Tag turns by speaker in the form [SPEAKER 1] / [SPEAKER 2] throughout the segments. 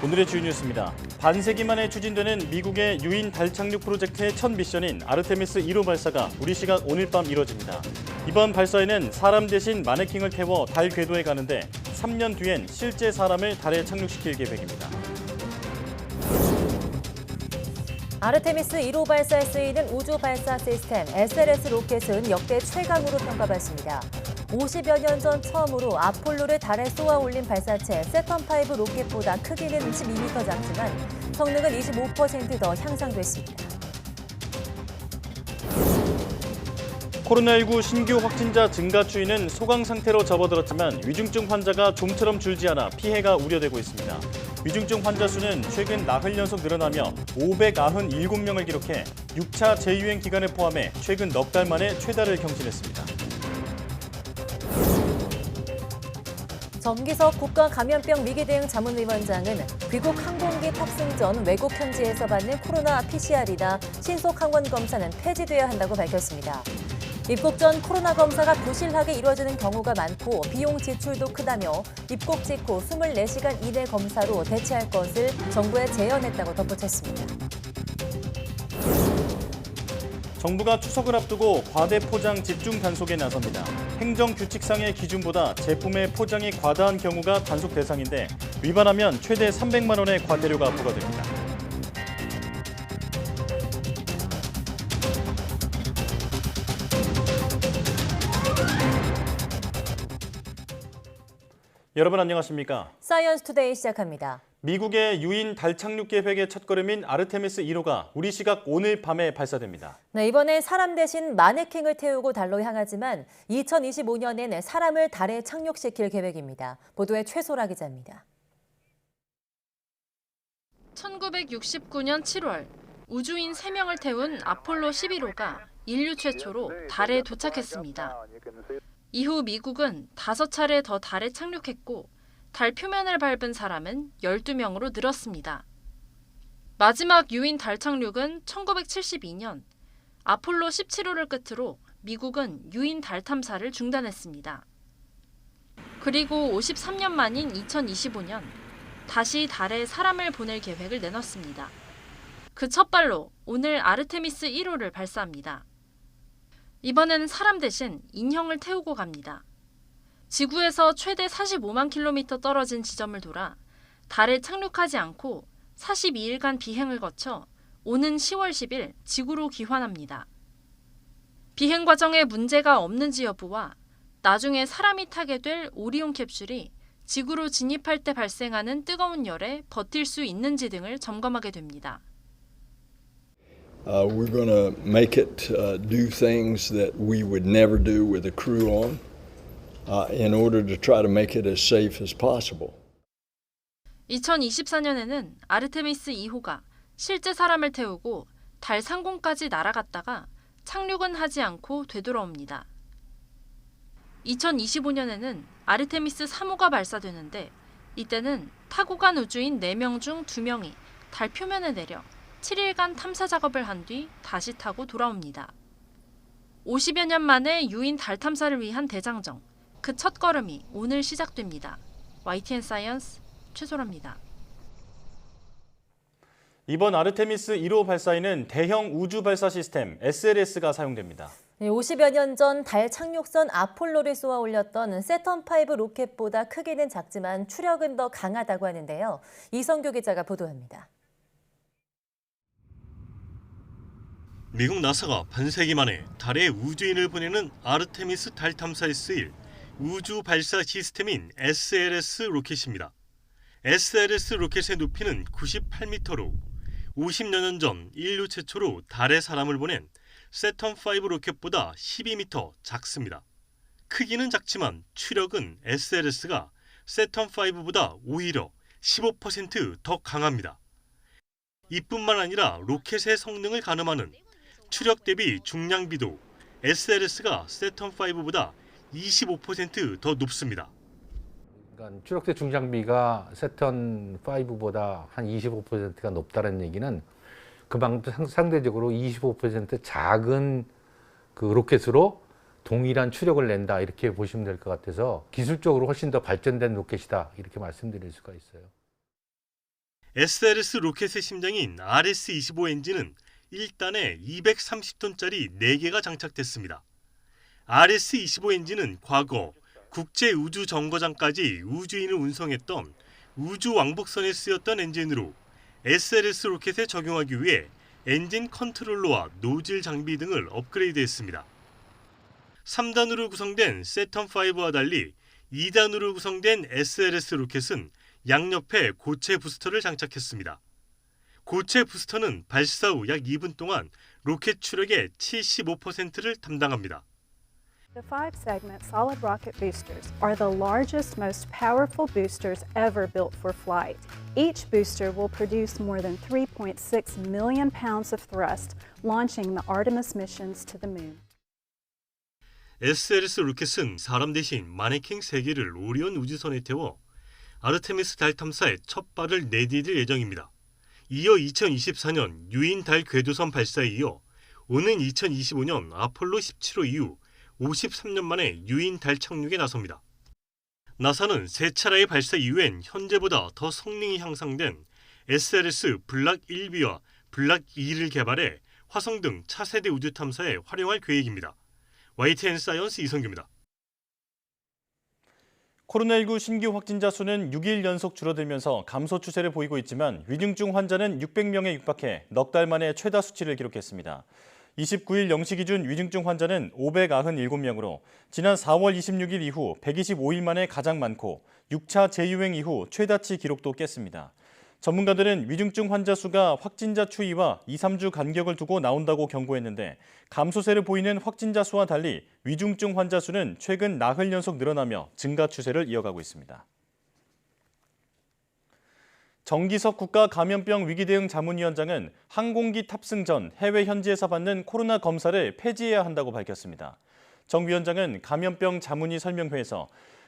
[SPEAKER 1] 오늘의 주요 뉴스입니다. 반세기 만에 추진되는 미국의 유인 달 착륙 프로젝트의 첫 미션인 아르테미스 1호 발사가 우리 시각 오늘 밤 이뤄집니다. 이번 발사에는 사람 대신 마네킹을 태워 달 궤도에 가는데 3년 뒤엔 실제 사람을 달에 착륙시킬 계획입니다.
[SPEAKER 2] 아르테미스 1호 발사에 쓰이는 우주 발사 시스템 SLS 로켓은 역대 최강으로 평가받습니다. 50여 년 전 처음으로 아폴로를 달에 쏘아 올린 발사체 세턴5 로켓보다 크기는 12m 작지만 성능은 25% 더 향상됐습니다.
[SPEAKER 1] 코로나19 신규 확진자 증가 추이는 소강 상태로 접어들었지만 위중증 환자가 좀처럼 줄지 않아 피해가 우려되고 있습니다. 위중증 환자 수는 최근 나흘 연속 늘어나며 597명을 기록해 6차 재유행 기간을 포함해 최근 넉 달 만에 최다를 경신했습니다.
[SPEAKER 2] 정기석 국가감염병 위기대응 자문위원장은 귀국 항공기 탑승 전 외국 현지에서 받는 코로나 PCR이나 신속 항원 검사는 폐지돼야 한다고 밝혔습니다. 입국 전 코로나 검사가 부실하게 이루어지는 경우가 많고 비용 지출도 크다며 입국 직후 24시간 이내 검사로 대체할 것을 정부에 제언했다고 덧붙였습니다.
[SPEAKER 1] 정부가 추석을 앞두고 과대 포장 집중 단속에 나섭니다. 행정규칙상의 기준보다 제품의 포장이 과다한 경우가 단속 대상인데 위반하면 최대 300만 원의 과태료가 부과됩니다. 여러분 안녕하십니까?
[SPEAKER 2] 사이언스 투데이 시작합니다.
[SPEAKER 1] 미국의 유인 달 착륙 계획의 첫걸음인 아르테미스 1호가 우리 시각 오늘 밤에 발사됩니다.
[SPEAKER 2] 네, 이번에 사람 대신 마네킹을 태우고 달로 향하지만 2025년엔 사람을 달에 착륙시킬 계획입니다. 보도에 최소라 기자입니다.
[SPEAKER 3] 1969년 7월 우주인 3명을 태운 아폴로 11호가 인류 최초로 달에 도착했습니다. 이후 미국은 5차례 더 달에 착륙했고 달 표면을 밟은 사람은 12명으로 늘었습니다. 마지막 유인 달 착륙은 1972년 아폴로 17호를 끝으로 미국은 유인 달 탐사를 중단했습니다. 그리고 53년 만인 2025년 다시 달에 사람을 보낼 계획을 내놨습니다. 그 첫 발로 오늘 아르테미스 1호를 발사합니다. 이번엔 사람 대신 인형을 태우고 갑니다. 지구에서 최대 45만 킬로미터 떨어진 지점을 돌아 달에 착륙하지 않고 42일간 비행을 거쳐 오는 10월 10일 지구로 귀환합니다. 비행 과정에 문제가 없는지 여부와 나중에 사람이 타게 될 오리온 캡슐이 지구로 진입할 때 발생하는 뜨거운 열에 버틸 수 있는지 등을 점검하게 됩니다.
[SPEAKER 4] We're going to make it do things that we would never do with a crew on in order to try to make it as safe as possible.
[SPEAKER 3] 2024년에는 아르테미스 2호가 실제 사람을 태우고 달 상공까지 날아갔다가 착륙은 하지 않고 되돌아옵니다. 2025년에는 아르테미스 3호가 발사되는데 이때는 타고 간 우주인 4명 중 2명이 달 표면에 내려 7일간 탐사 작업을 한 뒤 다시 타고 돌아옵니다. 50여 년 만에 유인 달 탐사를 위한 대장정, 그 첫걸음이 오늘 시작됩니다. YTN 사이언스 최소라입니다.
[SPEAKER 1] 이번 아르테미스 1호 발사에는 대형 우주 발사 시스템 SLS가 사용됩니다.
[SPEAKER 2] 50여 년 전 달 착륙선 아폴로를 쏘아 올렸던 세턴5 로켓보다 크기는 작지만 추력은 더 강하다고 하는데요. 이성규 기자가 보도합니다.
[SPEAKER 5] 미국 나사가 반세기 만에 달에 우주인을 보내는 아르테미스 달 탐사에 쓰일 우주 발사 시스템인 SLS 로켓입니다. SLS 로켓의 높이는 98m로 50여 년 전 인류 최초로 달에 사람을 보낸 세턴5 로켓보다 12m 작습니다. 크기는 작지만 추력은 SLS가 세턴5보다 오히려 15% 더 강합니다. 이뿐만 아니라 로켓의 성능을 가늠하는 추력 대비 중량비도 SLS가 세턴5보다 25% 더 높습니다.
[SPEAKER 6] 그러니까 추력대 중장비가 세턴5보다 한 25%가 높다는 얘기는 그만큼 상대적으로 25% 작은 그 로켓으로 동일한 추력을 낸다 이렇게 보시면 될 것 같아서 기술적으로 훨씬 더 발전된 로켓이다 이렇게 말씀드릴 수가 있어요.
[SPEAKER 5] SLS 로켓의 심장인 RS-25 엔진은 1단에 230톤짜리 4개가 장착됐습니다. RS-25 엔진은 과거 국제우주정거장까지 우주인을 운송했던 우주왕복선에 쓰였던 엔진으로 SLS 로켓에 적용하기 위해 엔진 컨트롤러와 노즐 장비 등을 업그레이드했습니다. 3단으로 구성된 세턴5와 달리 2단으로 구성된 SLS 로켓은 양옆에 고체 부스터를 장착했습니다. 고체 부스터는 발사 후 약 2분 동안 로켓 추력의 75%를 담당합니다.
[SPEAKER 7] The 5-segment solid rocket boosters are the largest, most powerful boosters ever built for flight. Each booster will produce more than 3.6 million pounds of thrust, launching the Artemis missions to the moon.
[SPEAKER 5] SLS 로켓은 사람 대신 마네킹 3개를 오리온 우주선에 태워 아르테미스 달 탐사에 첫 발을 내디딜 예정입니다. 이어 2024년 유인 달 궤도선 발사에 이어 오는 2025년 아폴로 17호 이후 53년 만에 유인 달 착륙에 나섭니다. 나사는 3차례의 발사 이후엔 현재보다 더 성능이 향상된 SLS 블락 1B와 블락 2를 개발해 화성 등 차세대 우주 탐사에 활용할 계획입니다. YTN 사이언스 이성규입니다.
[SPEAKER 1] 코로나19 신규 확진자 수는 6일 연속 줄어들면서 감소 추세를 보이고 있지만 위중증 환자는 600명에 육박해 넉 달 만에 최다 수치를 기록했습니다. 29일 0시 기준 위중증 환자는 597명으로 지난 4월 26일 이후 125일 만에 가장 많고 6차 재유행 이후 최다치 기록도 깼습니다. 전문가들은 위중증 환자 수가 확진자 추이와 2, 3주 간격을 두고 나온다고 경고했는데 감소세를 보이는 확진자 수와 달리 위중증 환자 수는 최근 나흘 연속 늘어나며 증가 추세를 이어가고 있습니다. 정기석 국가감염병 위기대응 자문위원장은 항공기 탑승 전 해외 현지에서 받는 코로나 검사를 폐지해야 한다고 밝혔습니다. 정 위원장은 감염병 자문위 설명회에서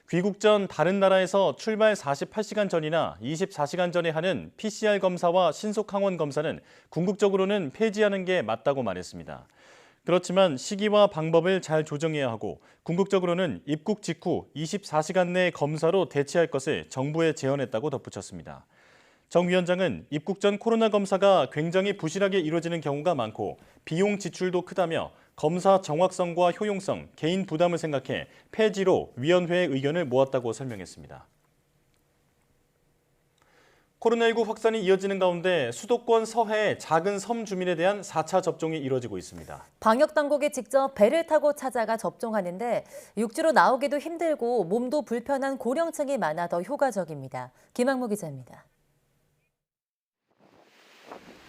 [SPEAKER 1] 귀국 전 다른 나라에서 출발 48시간 전이나 24시간 전에 하는 PCR 검사와 신속항원 검사는 궁극적으로는 폐지하는 게 맞다고 말했습니다. 그렇지만 시기와 방법을 잘 조정해야 하고 궁극적으로는 입국 직후 24시간 내 검사로 대체할 것을 정부에 제언했다고 덧붙였습니다. 정 위원장은 입국 전 코로나 검사가 굉장히 부실하게 이루어지는 경우가 많고 비용 지출도 크다며 검사 정확성과 효용성, 개인 부담을 생각해 폐지로 위원회의 의견을 모았다고 설명했습니다. 코로나19 확산이 이어지는 가운데 수도권 서해의 작은 섬 주민에 대한 4차 접종이 이뤄지고 있습니다.
[SPEAKER 2] 방역당국이 직접 배를 타고 찾아가 접종하는데 육지로 나오기도 힘들고 몸도 불편한 고령층이 많아 더 효과적입니다. 김학무 기자입니다.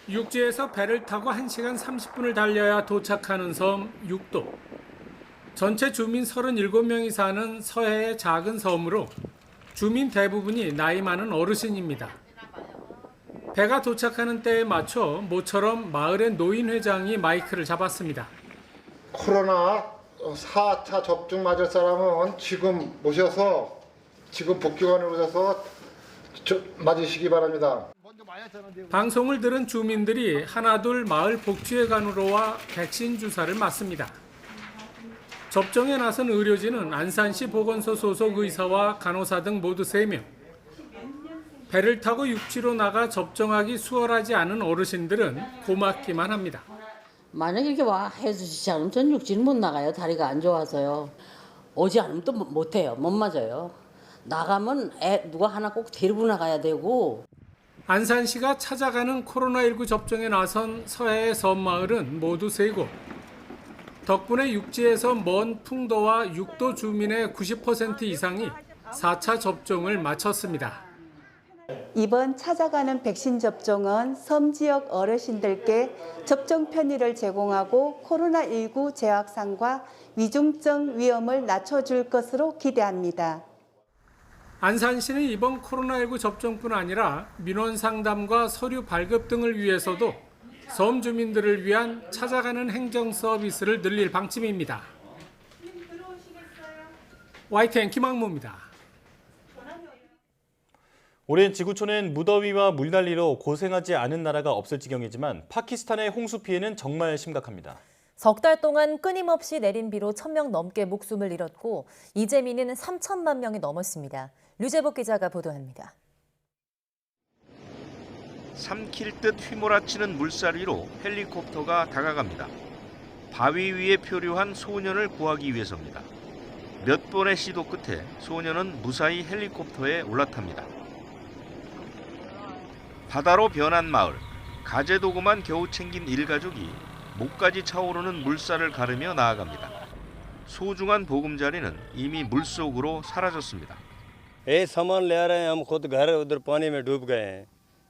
[SPEAKER 8] 육지에서 배를 타고 1시간 30분을 달려야 도착하는 섬 육도. 전체 주민 37명이 사는 서해의 작은 섬으로 주민 대부분이 나이 많은 어르신입니다. 배가 도착하는 때에 맞춰 모처럼 마을의 노인 회장이 마이크를 잡았습니다.
[SPEAKER 9] 코로나 4차 접종 맞을 사람은 지금 모셔서 지금 복귀관에 오셔서 맞으시기 바랍니다.
[SPEAKER 8] 방송을 들은 주민들이 하나둘 마을 복지회관으로 와 백신 주사를 맞습니다. 접종에 나선 의료진은 안산시 보건소 소속 의사와 간호사 등 모두 3명. 배를 타고 육지로 나가 접종하기 수월하지 않은 어르신들은 고맙기만 합니다.
[SPEAKER 10] 만약에 이렇게 와 해주시지 않으면 전 육지는 못 나가요. 다리가 안 좋아서요. 오지 않으면 또 못해요. 못 맞아요. 나가면 누가 하나 꼭 데리고 나가야 되고.
[SPEAKER 8] 안산시가 찾아가는 코로나19 접종에 나선 서해의 섬마을은 모두 3곳. 덕분에 육지에서 먼 풍도와 육도 주민의 90% 이상이 4차 접종을 마쳤습니다.
[SPEAKER 11] 이번 찾아가는 백신 접종은 섬 지역 어르신들께 접종 편의를 제공하고 코로나19 재확산과 위중증 위험을 낮춰줄 것으로 기대합니다.
[SPEAKER 8] 안산시는 이번 코로나19 접종뿐 아니라 민원 상담과 서류 발급 등을 위해서도 섬 주민들을 위한 찾아가는 행정 서비스를 늘릴 방침입니다. YTN 김학무입니다.
[SPEAKER 1] 올해 지구촌엔 무더위와 물난리로 고생하지 않은 나라가 없을 지경이지만 파키스탄의 홍수 피해는 정말 심각합니다.
[SPEAKER 2] 석 달 동안 끊임없이 내린 비로 1,000명 넘게 목숨을 잃었고 이재민은 3천만 명이 넘었습니다. 류재복 기자가 보도합니다.
[SPEAKER 12] 삼킬 듯 휘몰아치는 물살 위로 헬리콥터가 다가갑니다. 바위 위에 표류한 소년을 구하기 위해서입니다. 몇 번의 시도 끝에 소년은 무사히 헬리콥터에 올라탑니다. 바다로 변한 마을, 가재도구만 겨우 챙긴 일가족이 목까지 차오르는 물살을 가르며 나아갑니다. 소중한 보금자리는 이미 물속으로 사라졌습니다.
[SPEAKER 13] ये सामान ले आ रहे हैं हम खुद घर उधर पानी में डूब गए हैं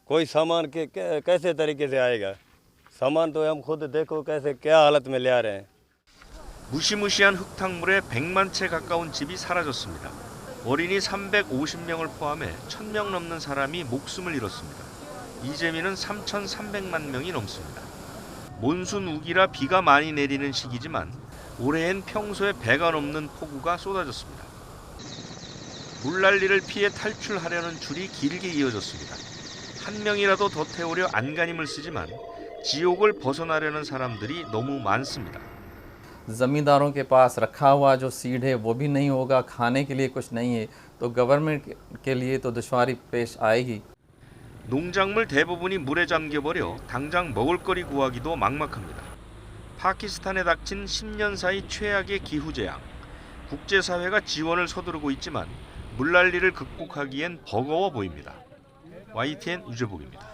[SPEAKER 13] कोई सामान कैसे तरीके से आएगा सामान तो हम खुद देखो कैसे क्या हालत में ले आ रहे हैं
[SPEAKER 12] 무시무시한 흙탕물에 100만 채 가까운 집이 사라졌습니다. 어린이 350명을 포함해 1000명 넘는 사람이 목숨을 잃었습니다. 이재민은 3,300만 명이 넘습니다. 몬순 우기라 비가 많이 내리는 시기지만 올해엔 평소에 배가 넘는 폭우가 쏟아졌습니다. 물난리를 피해 탈출하려는 줄이 길게 이어졌습니다. 한 명이라도 더 태우려 안간힘을 쓰지만 지옥을 벗어나려는 사람들이 너무 많습니다.
[SPEAKER 14] ज़मींदारों के पास रखा हुआ जो सीड है वो भी नहीं होगा, खाने के लिए कुछ नहीं है, तो गवर्नमेंट के लिए तो दुश्वारी पेश आएगी।
[SPEAKER 12] 농작물 대부분이 물에 잠겨버려 당장 먹을거리 구하기도 막막합니다. 파키스탄에 닥친 10년 사이 최악의 기후재앙. 국제사회가 지원을 서두르고 있지만 물난리를 극복하기엔 버거워 보입니다. YTN 유재복입니다.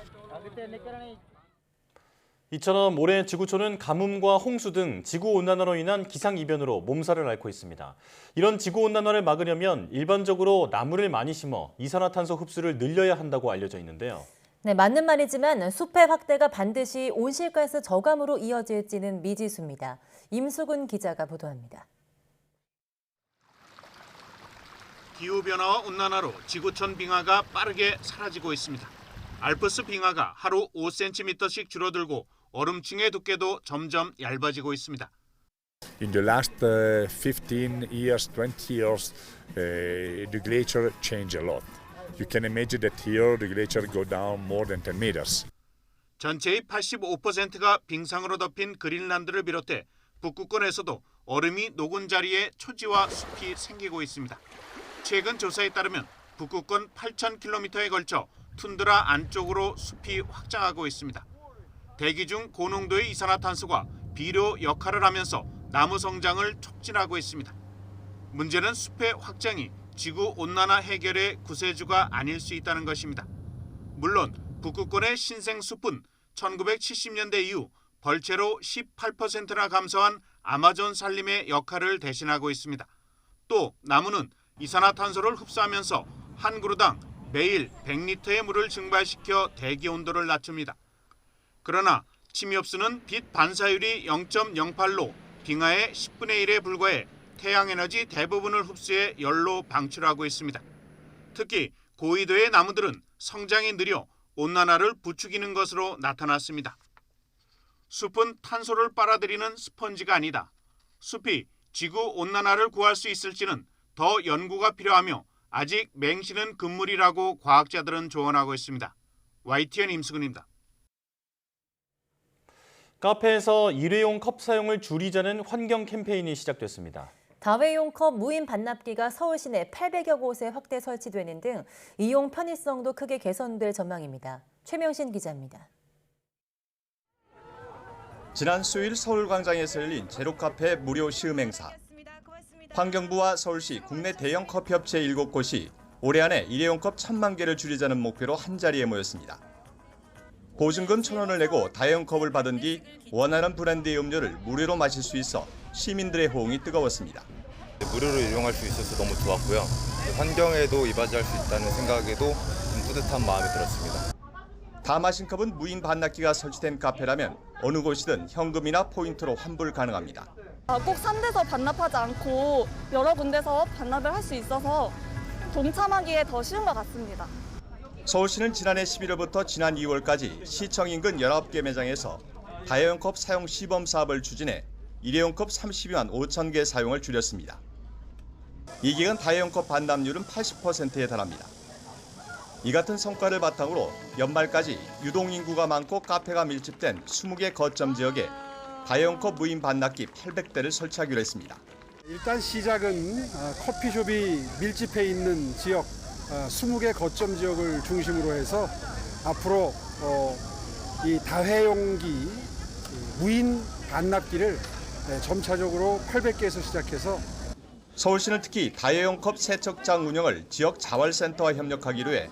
[SPEAKER 1] 이처럼 올해 지구촌은 가뭄과 홍수 등 지구온난화로 인한 기상이변으로 몸살을 앓고 있습니다. 이런 지구온난화를 막으려면 일반적으로 나무를 많이 심어 이산화탄소 흡수를 늘려야 한다고 알려져 있는데요.
[SPEAKER 2] 네, 맞는 말이지만 숲의 확대가 반드시 온실가스 저감으로 이어질지는 미지수입니다. 임수근 기자가 보도합니다.
[SPEAKER 15] 기후변화와 온난화로 지구촌 빙하가 빠르게 사라지고 있습니다. 알프스 빙하가 하루 5cm씩 줄어들고 얼음층의 두께도 점점 얇아지고 있습니다.
[SPEAKER 16] In the last 15 years, 20 years, the glacier changed a lot. You can imagine that here the glacier go down more than 10 meters.
[SPEAKER 15] 전체의 85%가 빙상으로 덮인 그린란드를 비롯해 북극권에서도 얼음이 녹은 자리에 초지와 숲이 생기고 있습니다. 최근 조사에 따르면 북극권 8,000km에 걸쳐 툰드라 안쪽으로 숲이 확장하고 있습니다. 대기 중 고농도의 이산화탄소가 비료 역할을 하면서 나무 성장을 촉진하고 있습니다. 문제는 숲의 확장이 지구온난화 해결의 구세주가 아닐 수 있다는 것입니다. 물론 북극권의 신생숲은 1970년대 이후 벌채로 18%나 감소한 아마존 산림의 역할을 대신하고 있습니다. 또 나무는 이산화탄소를 흡수하면서 한 그루당 매일 100리터의 물을 증발시켜 대기 온도를 낮춥니다. 그러나 침엽수는 빛 반사율이 0.08로 빙하의 10분의 1에 불과해 태양에너지 대부분을 흡수해 열로 방출하고 있습니다. 특히 고위도의 나무들은 성장이 느려 온난화를 부추기는 것으로 나타났습니다. 숲은 탄소를 빨아들이는 스펀지가 아니다. 숲이 지구 온난화를 구할 수 있을지는 더 연구가 필요하며 아직 맹신은 금물이라고 과학자들은 조언하고 있습니다. YTN 임수근입니다.
[SPEAKER 1] 카페에서 일회용 컵 사용을 줄이자는 환경 캠페인이 시작됐습니다.
[SPEAKER 2] 다회용 컵 무인 반납기가 서울 시내 800여 곳에 확대 설치되는 등 이용 편의성도 크게 개선될 전망입니다. 최명신 기자입니다.
[SPEAKER 17] 지난 수요일 서울광장에서 열린 제로카페 무료 시음 행사. 환경부와 서울시 국내 대형 커피업체 7곳이 올해 안에 일회용 컵 1000만 개를 줄이자는 목표로 한자리에 모였습니다. 보증금 1,000원을 내고 다회용 컵을 받은 뒤 원하는 브랜드의 음료를 무료로 마실 수 있어 시민들의 호응이 뜨거웠습니다.
[SPEAKER 18] 무료로 이용할 수 있어서 너무 좋았고요. 환경에도 이바지할 수 있다는 생각에도 좀 뿌듯한 마음이 들었습니다.
[SPEAKER 17] 다 마신 컵은 무인 반납기가 설치된 카페라면 어느 곳이든 현금이나 포인트로 환불 가능합니다.
[SPEAKER 19] 꼭 3대서 반납하지 않고 여러 군데서 반납을 할 수 있어서 동참하기에 더 쉬운 것 같습니다.
[SPEAKER 17] 서울시는 지난해 11월부터 지난 2월까지 시청 인근 19개 매장에서 다회용 컵 사용 시범 사업을 추진해 일회용 컵 32만 5천 개 사용을 줄였습니다. 이 기간 다회용 컵 반납률은 80%에 달합니다. 이 같은 성과를 바탕으로 연말까지 유동인구가 많고 카페가 밀집된 20개 거점 지역에 다회용 컵 무인 반납기 800대를 설치하기로 했습니다.
[SPEAKER 20] 일단 시작은 커피숍이 밀집해 있는 지역 20개 거점 지역을 중심으로 해서 앞으로 이 다회용기 무인 반납기를 점차적으로 800개에서 시작해서
[SPEAKER 17] 서울시는 특히 다회용 컵 세척장 운영을 지역 자활센터와 협력하기로 해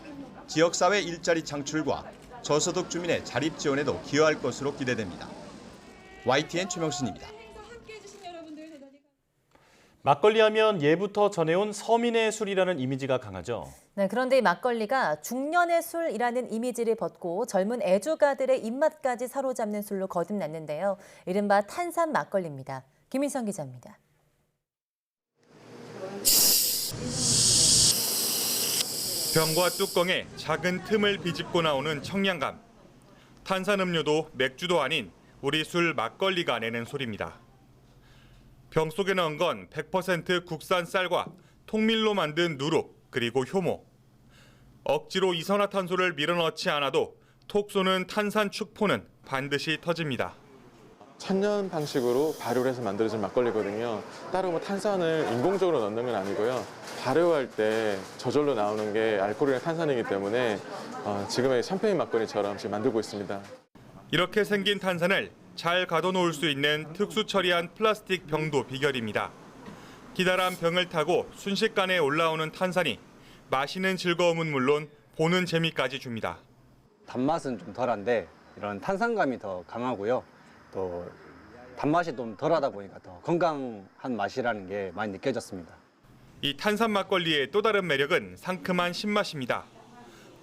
[SPEAKER 17] 지역사회 일자리 창출과 저소득 주민의 자립 지원에도 기여할 것으로 기대됩니다. YTN 최명순입니다.
[SPEAKER 1] 막걸리 하면 예부터 전해온 서민의 술이라는 이미지가 강하죠.
[SPEAKER 2] 네, 그런데 이 막걸리가 중년의 술이라는 이미지를 벗고 젊은 애주가들의 입맛까지 사로잡는 술로 거듭났는데요. 이른바 탄산 막걸리입니다. 김인성 기자입니다.
[SPEAKER 21] 병과 뚜껑에 작은 틈을 비집고 나오는 청량감. 탄산음료도 맥주도 아닌 우리 술 막걸리가 내는 소리입니다. 병 속에 넣은 건 100% 국산 쌀과 통밀로 만든 누룩 그리고 효모. 억지로 이산화탄소를 밀어넣지 않아도 톡 쏘는 탄산 축포는 반드시 터집니다.
[SPEAKER 22] 천연 방식으로 발효를 해서 만들어진 막걸리거든요. 따로 뭐 탄산을 인공적으로 넣는 건 아니고요. 발효할 때 저절로 나오는 게 알코올이랑 탄산이기 때문에 지금의 샴페인 막걸리처럼 지금 만들고 있습니다.
[SPEAKER 21] 이렇게 생긴 탄산을 잘 가둬놓을 수 있는 특수 처리한 플라스틱 병도 비결입니다. 기다란 병을 타고 순식간에 올라오는 탄산이 마시는 즐거움은 물론 보는 재미까지 줍니다.
[SPEAKER 23] 단맛은 좀 덜한데 이런 탄산감이 더 강하고요. 또 단맛이 좀 덜하다 보니까 더 건강한 맛이라는 게 많이 느껴졌습니다.
[SPEAKER 21] 이 탄산 막걸리의 또 다른 매력은 상큼한 신맛입니다.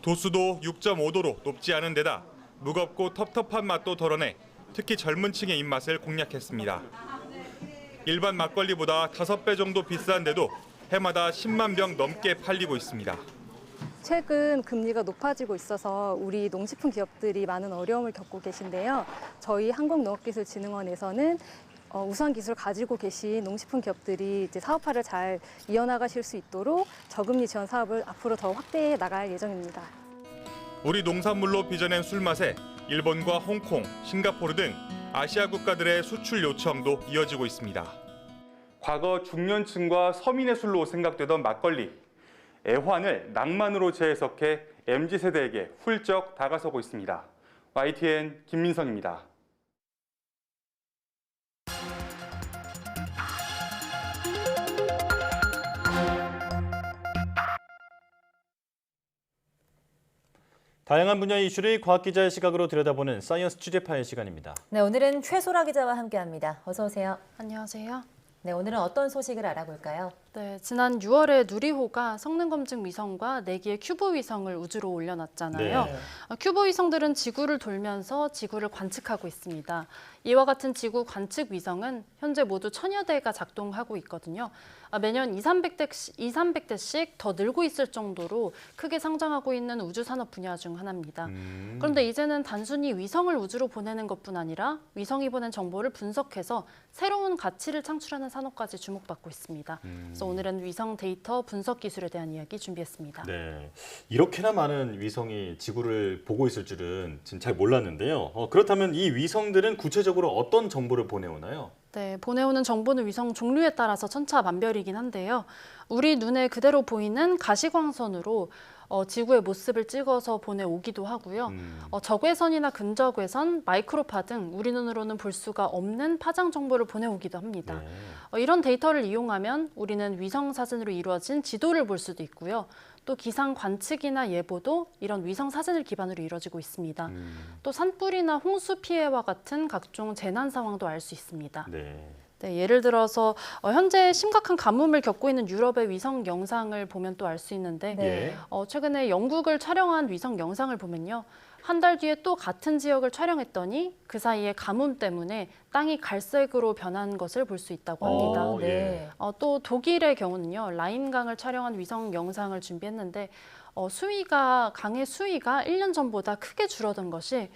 [SPEAKER 21] 도수도 6.5도로 높지 않은 데다 무겁고 텁텁한 맛도 덜어내 특히 젊은 층의 입맛을 공략했습니다. 일반 막걸리보다 5배 정도 비싼데도 해마다 10만 병 넘게 팔리고 있습니다.
[SPEAKER 24] 최근 금리가 높아지고 있어서 우리 농식품 기업들이 많은 어려움을 겪고 계신데요. 저희 한국농업기술진흥원에서는 우수한 기술을 가지고 계신 농식품 기업들이 이제 사업화를 잘 이어나가실 수 있도록 저금리 지원 사업을 앞으로 더 확대해 나갈 예정입니다.
[SPEAKER 21] 우리 농산물로 빚어낸 술맛에 일본과 홍콩, 싱가포르 등 아시아 국가들의 수출 요청도 이어지고 있습니다.
[SPEAKER 25] 과거 중년층과 서민의 술로 생각되던 막걸리. 애환을 낭만으로 재해석해 MZ세대에게 훌쩍 다가서고 있습니다. YTN 김민성입니다.
[SPEAKER 1] 다양한 분야의 이슈를 과학기자의 시각으로 들여다보는 사이언스 취재파의 시간입니다.
[SPEAKER 2] 네, 오늘은 최소라 기자와 함께합니다. 어서 오세요.
[SPEAKER 26] 안녕하세요.
[SPEAKER 2] 네, 오늘은 어떤 소식을 알아볼까요?
[SPEAKER 26] 네, 지난 6월에 누리호가 성능검증 위성과 4개의 큐브 위성을 우주로 올려놨잖아요.
[SPEAKER 1] 네.
[SPEAKER 26] 큐브 위성들은 지구를 돌면서 지구를 관측하고 있습니다. 이와 같은 지구 관측 위성은 현재 모두 1000여 대가 작동하고 있거든요. 매년 200대씩 더 늘고 있을 정도로 크게 성장하고 있는 우주산업 분야 중 하나입니다. 그런데 이제는 단순히 위성을 우주로 보내는 것뿐 아니라 위성이 보낸 정보를 분석해서 새로운 가치를 창출하는 산업까지 주목받고 있습니다. 그래서 오늘은 위성 데이터 분석 기술에 대한 이야기 준비했습니다.
[SPEAKER 1] 네, 이렇게나 많은 위성이 지구를 보고 있을 줄은 잘 몰랐는데요. 그렇다면 이 위성들은 구체적으로 어떤 정보를 보내오나요?
[SPEAKER 26] 네, 보내오는 정보는 위성 종류에 따라서 천차만별이긴 한데요. 우리 눈에 그대로 보이는 가시광선으로 지구의 모습을 찍어서 보내오기도 하고요. 적외선이나 근적외선, 마이크로파 등 우리 눈으로는 볼 수가 없는 파장 정보를 보내오기도 합니다. 이런 데이터를 이용하면 우리는 위성 사진으로 이루어진 지도를 볼 수도 있고요. 또 기상 관측이나 예보도 이런 위성 사진을 기반으로 이루어지고 있습니다. 또 산불이나 홍수 피해와 같은 각종 재난 상황도 알 수 있습니다. 네, 예를 들어서 현재 심각한 가뭄을 겪고 있는 유럽의 위성 영상을 보면 또 알 수 있는데 최근에 영국을 촬영한 위성 영상을 보면요. 한 달 뒤에 또 같은 지역을 촬영했더니 그 사이에 가뭄 때문에 땅이 갈색으로 변한 것을 볼 수 있다고 합니다. 또 독일의 경우는요. 라인강을 촬영한 위성 영상을 준비했는데 강의 수위가 1년 전보다 크게 줄어든 것이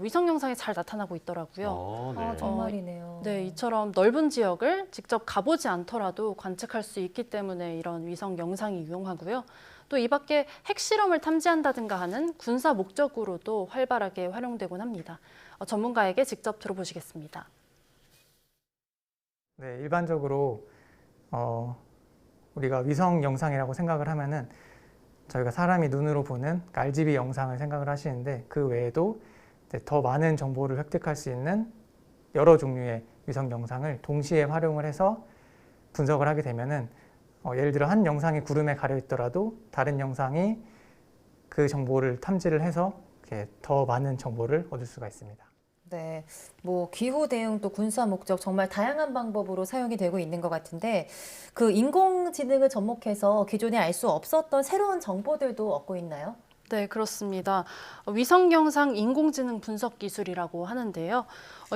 [SPEAKER 26] 위성 영상에 잘 나타나고 있더라고요.
[SPEAKER 2] 정말이네요.
[SPEAKER 26] 네, 이처럼 넓은 지역을 직접 가보지 않더라도 관측할 수 있기 때문에 이런 위성 영상이 유용하고요. 또 이 밖에 핵실험을 탐지한다든가 하는 군사 목적으로도 활발하게 활용되곤 합니다. 전문가에게 직접 들어보시겠습니다.
[SPEAKER 27] 네, 일반적으로 우리가 위성 영상이라고 생각을 하면은
[SPEAKER 3] 저희가 사람이 눈으로 보는 RGB 영상을 생각을 하시는데 그 외에도 이제 더 많은 정보를 획득할 수 있는 여러 종류의 위성 영상을 동시에 활용을 해서 분석을 하게 되면은 예를 들어 한 영상이 구름에 가려 있더라도 다른 영상이 그 정보를 탐지를 해서 이렇게 더 많은 정보를 얻을 수가 있습니다.
[SPEAKER 2] 네, 뭐 기후 대응 또 군사 목적 정말 다양한 방법으로 사용이 되고 있는 것 같은데 그 인공지능을 접목해서 기존에 알 수 없었던 새로운 정보들도 얻고 있나요?
[SPEAKER 26] 네, 그렇습니다. 위성 영상 인공지능 분석 기술이라고 하는데요.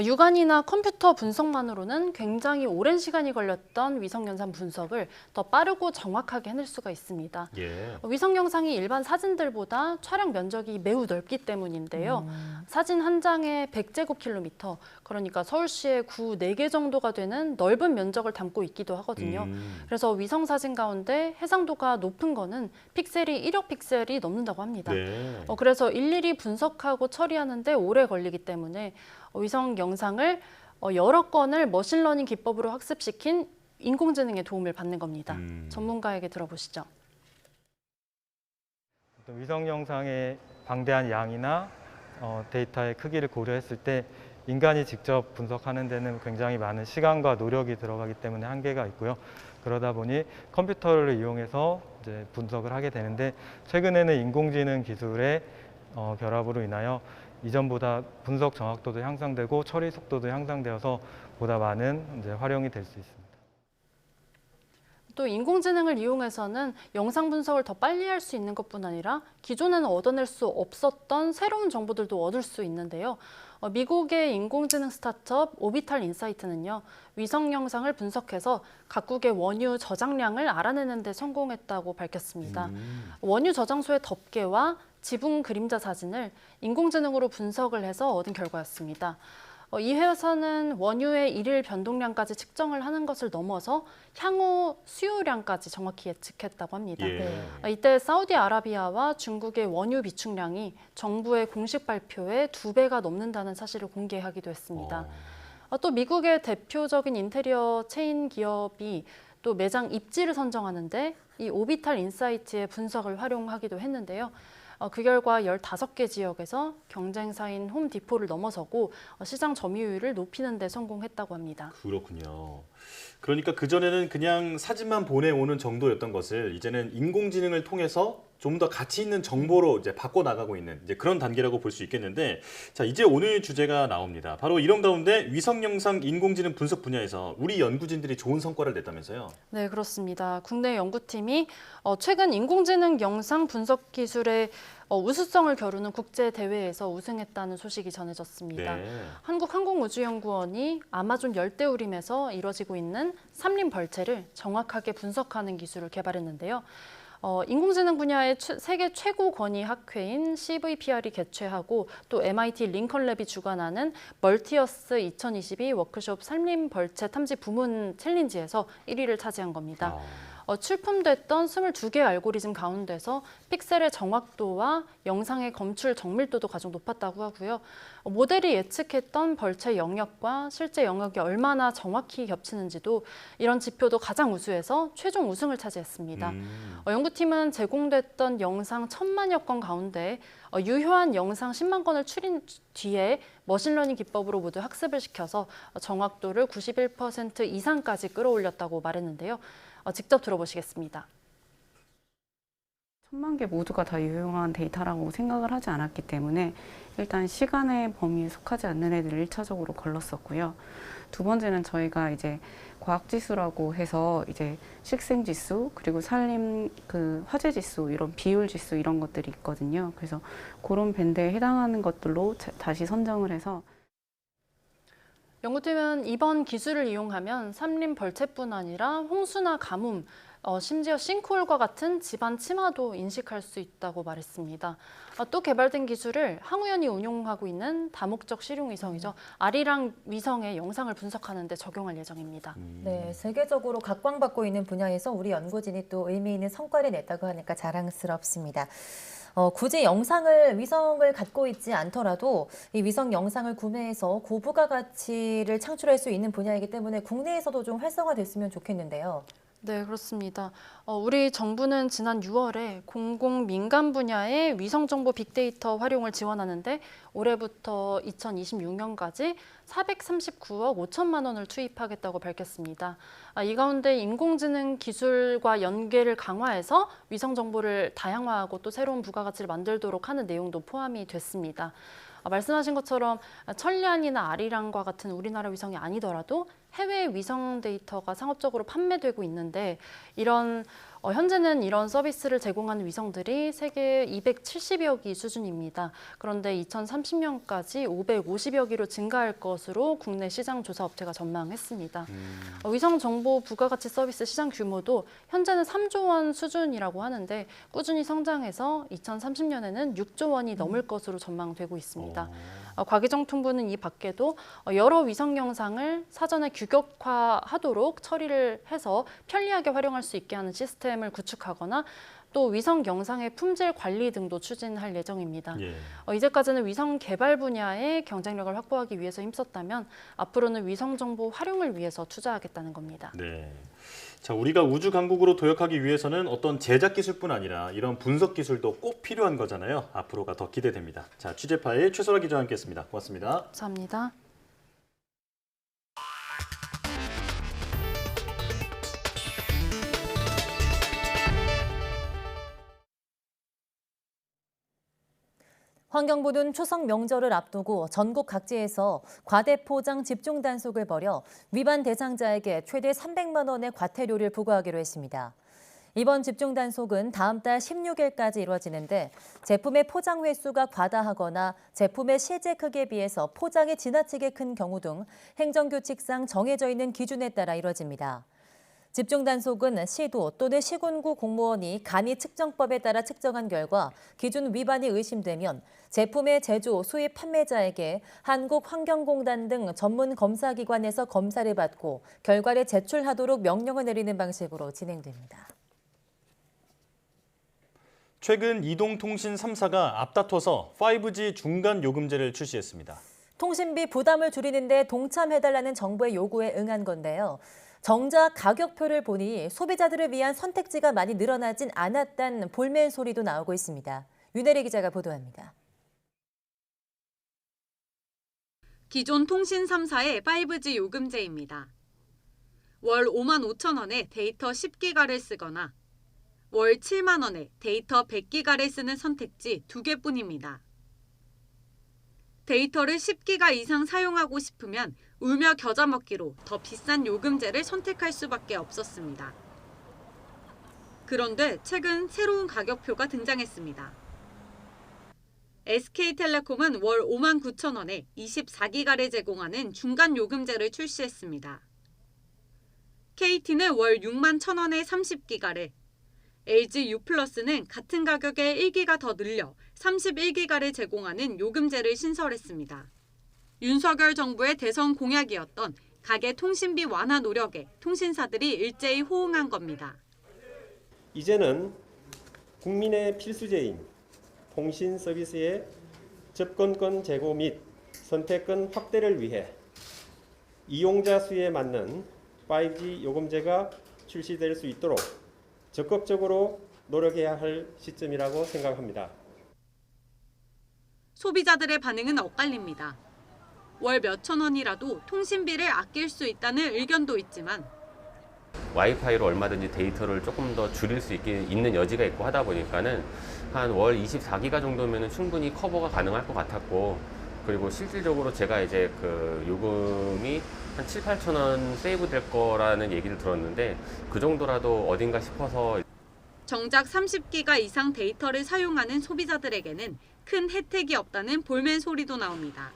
[SPEAKER 26] 육안이나 컴퓨터 분석만으로는 굉장히 오랜 시간이 걸렸던 위성 영상 분석을 더 빠르고 정확하게 해낼 수가 있습니다.
[SPEAKER 1] 예.
[SPEAKER 26] 위성 영상이 일반 사진들보다 촬영 면적이 매우 넓기 때문인데요. 사진 한 장에 100제곱킬로미터, 그러니까 서울시의 구 4개 정도가 되는 넓은 면적을 담고 있기도 하거든요. 그래서 위성 사진 가운데 해상도가 높은 거는 픽셀이 1억 픽셀이 넘는다고 합니다.
[SPEAKER 1] 네.
[SPEAKER 26] 그래서 일일이 분석하고 처리하는데 오래 걸리기 때문에 위성 영상을 여러 건을 머신러닝 기법으로 학습시킨 인공지능의 도움을 받는 겁니다. 전문가에게 들어보시죠.
[SPEAKER 4] 위성 영상의 방대한 양이나 데이터의 크기를 고려했을 때 인간이 직접 분석하는 데는 굉장히 많은 시간과 노력이 들어가기 때문에 한계가 있고요. 그러다 보니 컴퓨터를 이용해서 이제 분석을 하게 되는데 최근에는 인공지능 기술의 결합으로 인하여 이전보다 분석 정확도도 향상되고 처리 속도도 향상되어서 보다 많은 이제 활용이 될 수 있습니다.
[SPEAKER 26] 또 인공지능을 이용해서는 영상 분석을 더 빨리 할 수 있는 것뿐 아니라 기존에는 얻어낼 수 없었던 새로운 정보들도 얻을 수 있는데요. 미국의 인공지능 스타트업 오비탈 인사이트는요, 위성 영상을 분석해서 각국의 원유 저장량을 알아내는 데 성공했다고 밝혔습니다. 원유 저장소의 덮개와 지붕 그림자 사진을 인공지능으로 분석을 해서 얻은 결과였습니다. 이 회사는 원유의 일일 변동량까지 측정을 하는 것을 넘어서 향후 수요량까지 정확히 예측했다고 합니다. 이때 사우디아라비아와 중국의 원유 비축량이 정부의 공식 발표의 2배가 넘는다는 사실을 공개하기도 했습니다. 또 미국의 대표적인 인테리어 체인 기업이 또 매장 입지를 선정하는데 이 오비탈 인사이트의 분석을 활용하기도 했는데요. 그 결과 15개 지역에서 경쟁사인 홈디포를 넘어서고 시장 점유율을 높이는 데 성공했다고 합니다.
[SPEAKER 1] 그렇군요. 그러니까 그전에는 그냥 사진만 보내오는 정도였던 것을 이제는 인공지능을 통해서 좀 더 가치 있는 정보로 이제 바꿔 나가고 있는 이제 그런 단계라고 볼 수 있겠는데, 자, 이제 오늘 주제가 나옵니다. 바로 이런 가운데 위성 영상 인공지능 분석 분야에서 우리 연구진들이 좋은 성과를 냈다면서요?
[SPEAKER 26] 네, 그렇습니다. 국내 연구팀이 최근 인공지능 영상 분석 기술의 우수성을 겨루는 국제 대회에서 우승했다는 소식이 전해졌습니다.
[SPEAKER 1] 네.
[SPEAKER 26] 한국항공우주연구원이 아마존 열대우림에서 이뤄지고 있는 삼림 벌채를 정확하게 분석하는 기술을 개발했는데요. 인공지능 분야의 세계 최고 권위 학회인 CVPR이 개최하고 또 MIT 링컨랩이 주관하는 멀티어스 2022 워크숍 산림 벌채 탐지 부문 챌린지에서 1위를 차지한 겁니다. 출품됐던 22개의 알고리즘 가운데서 픽셀의 정확도와 영상의 검출 정밀도도 가장 높았다고 하고요. 모델이 예측했던 벌채 영역과 실제 영역이 얼마나 정확히 겹치는지도 이런 지표도 가장 우수해서 최종 우승을 차지했습니다. 연구팀은 제공됐던 영상 1,000만여 건 가운데 유효한 영상 10만 건을 추린 뒤에 머신러닝 기법으로 모두 학습을 시켜서 정확도를 91% 이상까지 끌어올렸다고 말했는데요. 직접 들어보시겠습니다.
[SPEAKER 5] 1,000만 개 모두가 다 유용한 데이터라고 생각을 하지 않았기 때문에 일단 시간의 범위에 속하지 않는 애들을 1차적으로 걸렀었고요. 두 번째는 저희가 이제 과학지수라고 해서 이제 식생지수 그리고 산림 화재지수 이런 비율지수 이런 것들이 있거든요. 그래서 그런 밴드에 해당하는 것들로 다시 선정을 해서
[SPEAKER 26] 연구팀은 이번 기술을 이용하면 산림 벌채뿐 아니라 홍수나 가뭄, 심지어 싱크홀과 같은 집안 침하도 인식할 수 있다고 말했습니다. 또 개발된 기술을 항우연이 운용하고 있는 다목적 실용위성이죠. 아리랑 위성의 영상을 분석하는 데 적용할 예정입니다.
[SPEAKER 2] 네, 세계적으로 각광받고 있는 분야에서 우리 연구진이 또 의미 있는 성과를 냈다고 하니까 자랑스럽습니다. 굳이 위성을 갖고 있지 않더라도 이 위성 영상을 구매해서 고부가 가치를 창출할 수 있는 분야이기 때문에 국내에서도 좀 활성화됐으면 좋겠는데요.
[SPEAKER 26] 네, 그렇습니다. 우리 정부는 지난 6월에 공공 민간 분야의 위성정보 빅데이터 활용을 지원하는데 올해부터 2026년까지 439억 5천만 원을 투입하겠다고 밝혔습니다. 이 가운데 인공지능 기술과 연계를 강화해서 위성정보를 다양화하고 또 새로운 부가가치를 만들도록 하는 내용도 포함이 됐습니다. 말씀하신 것처럼 천리안이나 아리랑과 같은 우리나라 위성이 아니더라도 해외 위성 데이터가 상업적으로 판매되고 있는데 현재는 이런 서비스를 제공하는 위성들이 세계 270여 기 수준입니다. 그런데 2030년까지 550여 기로 증가할 것으로 국내 시장 조사 업체가 전망했습니다. 위성 정보 부가가치 서비스 시장 규모도 현재는 3조 원 수준이라고 하는데 꾸준히 성장해서 2030년에는 6조 원이 넘을 것으로 전망되고 있습니다. 과기정통부는 이 밖에도 여러 위성 영상을 사전에 규격화하도록 처리를 해서 편리하게 활용할 수 있게 하는 시스템을 구축하거나 또 위성 영상의 품질 관리 등도 추진할 예정입니다. 이제까지는 위성 개발 분야의 경쟁력을 확보하기 위해서 힘썼다면 앞으로는 위성 정보 활용을 위해서 투자하겠다는 겁니다.
[SPEAKER 1] 네. 자, 우리가 우주 강국으로 도약하기 위해서는 어떤 제작 기술뿐 아니라 이런 분석 기술도 꼭 필요한 거잖아요. 앞으로가 더 기대됩니다. 자, 취재 파일 최소라 기자와 함께했습니다. 고맙습니다.
[SPEAKER 26] 감사합니다.
[SPEAKER 2] 환경부는 추석 명절을 앞두고 전국 각지에서 과대포장 집중 단속을 벌여 위반 대상자에게 최대 300만 원의 과태료를 부과하기로 했습니다. 이번 집중 단속은 다음 달 16일까지 이루어지는데 제품의 포장 횟수가 과다하거나 제품의 실제 크기에 비해서 포장이 지나치게 큰 경우 등 행정규칙상 정해져 있는 기준에 따라 이루어집니다. 집중 단속은 시도 또는 시군구 공무원이 간이 측정법에 따라 측정한 결과 기준 위반이 의심되면 제품의 제조, 수입 판매자에게 한국환경공단 등 전문 검사기관에서 검사를 받고 결과를 제출하도록 명령을 내리는 방식으로 진행됩니다.
[SPEAKER 1] 최근 이동통신 3사가 앞다퉈서 5G 중간 요금제를 출시했습니다.
[SPEAKER 2] 통신비 부담을 줄이는 데 동참해달라는 정부의 요구에 응한 건데요. 정작 가격표를 보니 소비자들을 위한 선택지가 많이 늘어나진 않았다는 볼멘 소리도 나오고 있습니다. 윤혜리 기자가 보도합니다.
[SPEAKER 6] 기존 통신 3사의 5G 요금제입니다. 월 5만 5천 원에 데이터 10기가를 쓰거나 월 7만 원에 데이터 100기가를 쓰는 선택지 2개뿐입니다. 데이터를 10기가 이상 사용하고 싶으면 울며 겨자 먹기로 더 비싼 요금제를 선택할 수밖에 없었습니다. 그런데 최근 새로운 가격표가 등장했습니다. SK텔레콤은 월 5만 9천 원에 24기가를 제공하는 중간 요금제를 출시했습니다. KT는 월 6만 1천 원에 30기가를, LG U+는 같은 가격에 1기가 더 늘려 31기가를 제공하는 요금제를 신설했습니다. 윤석열 정부의 대선 공약이었던 가계 통신비 완화 노력에 통신사들이 일제히 호응한 겁니다.
[SPEAKER 7] 이제는 국민의 필수제인 통신 서비스의 접근권 제고 및 선택권 확대를 위해 이용자 수에 맞는 5G 요금제가 출시될 수 있도록 적극적으로 노력해야 할 시점이라고 생각합니다.
[SPEAKER 6] 소비자들의 반응은 엇갈립니다. 월 몇천 원이라도 통신비를 아낄 수 있다는 의견도 있지만
[SPEAKER 8] 와이파이로 얼마든지 데이터를 조금 더 줄일 수 있는 여지가 있고 하다 보니까는 한 월 24기가 정도면 충분히 커버가 가능할 것 같았고, 그리고 실질적으로 제가 이제 그 요금이 한 7, 8천 원 세이브 될 거라는 얘기를 들었는데 그 정도라도 어딘가 싶어서.
[SPEAKER 6] 정작 30기가 이상 데이터를 사용하는 소비자들에게는 큰 혜택이 없다는 볼멘 소리도 나옵니다.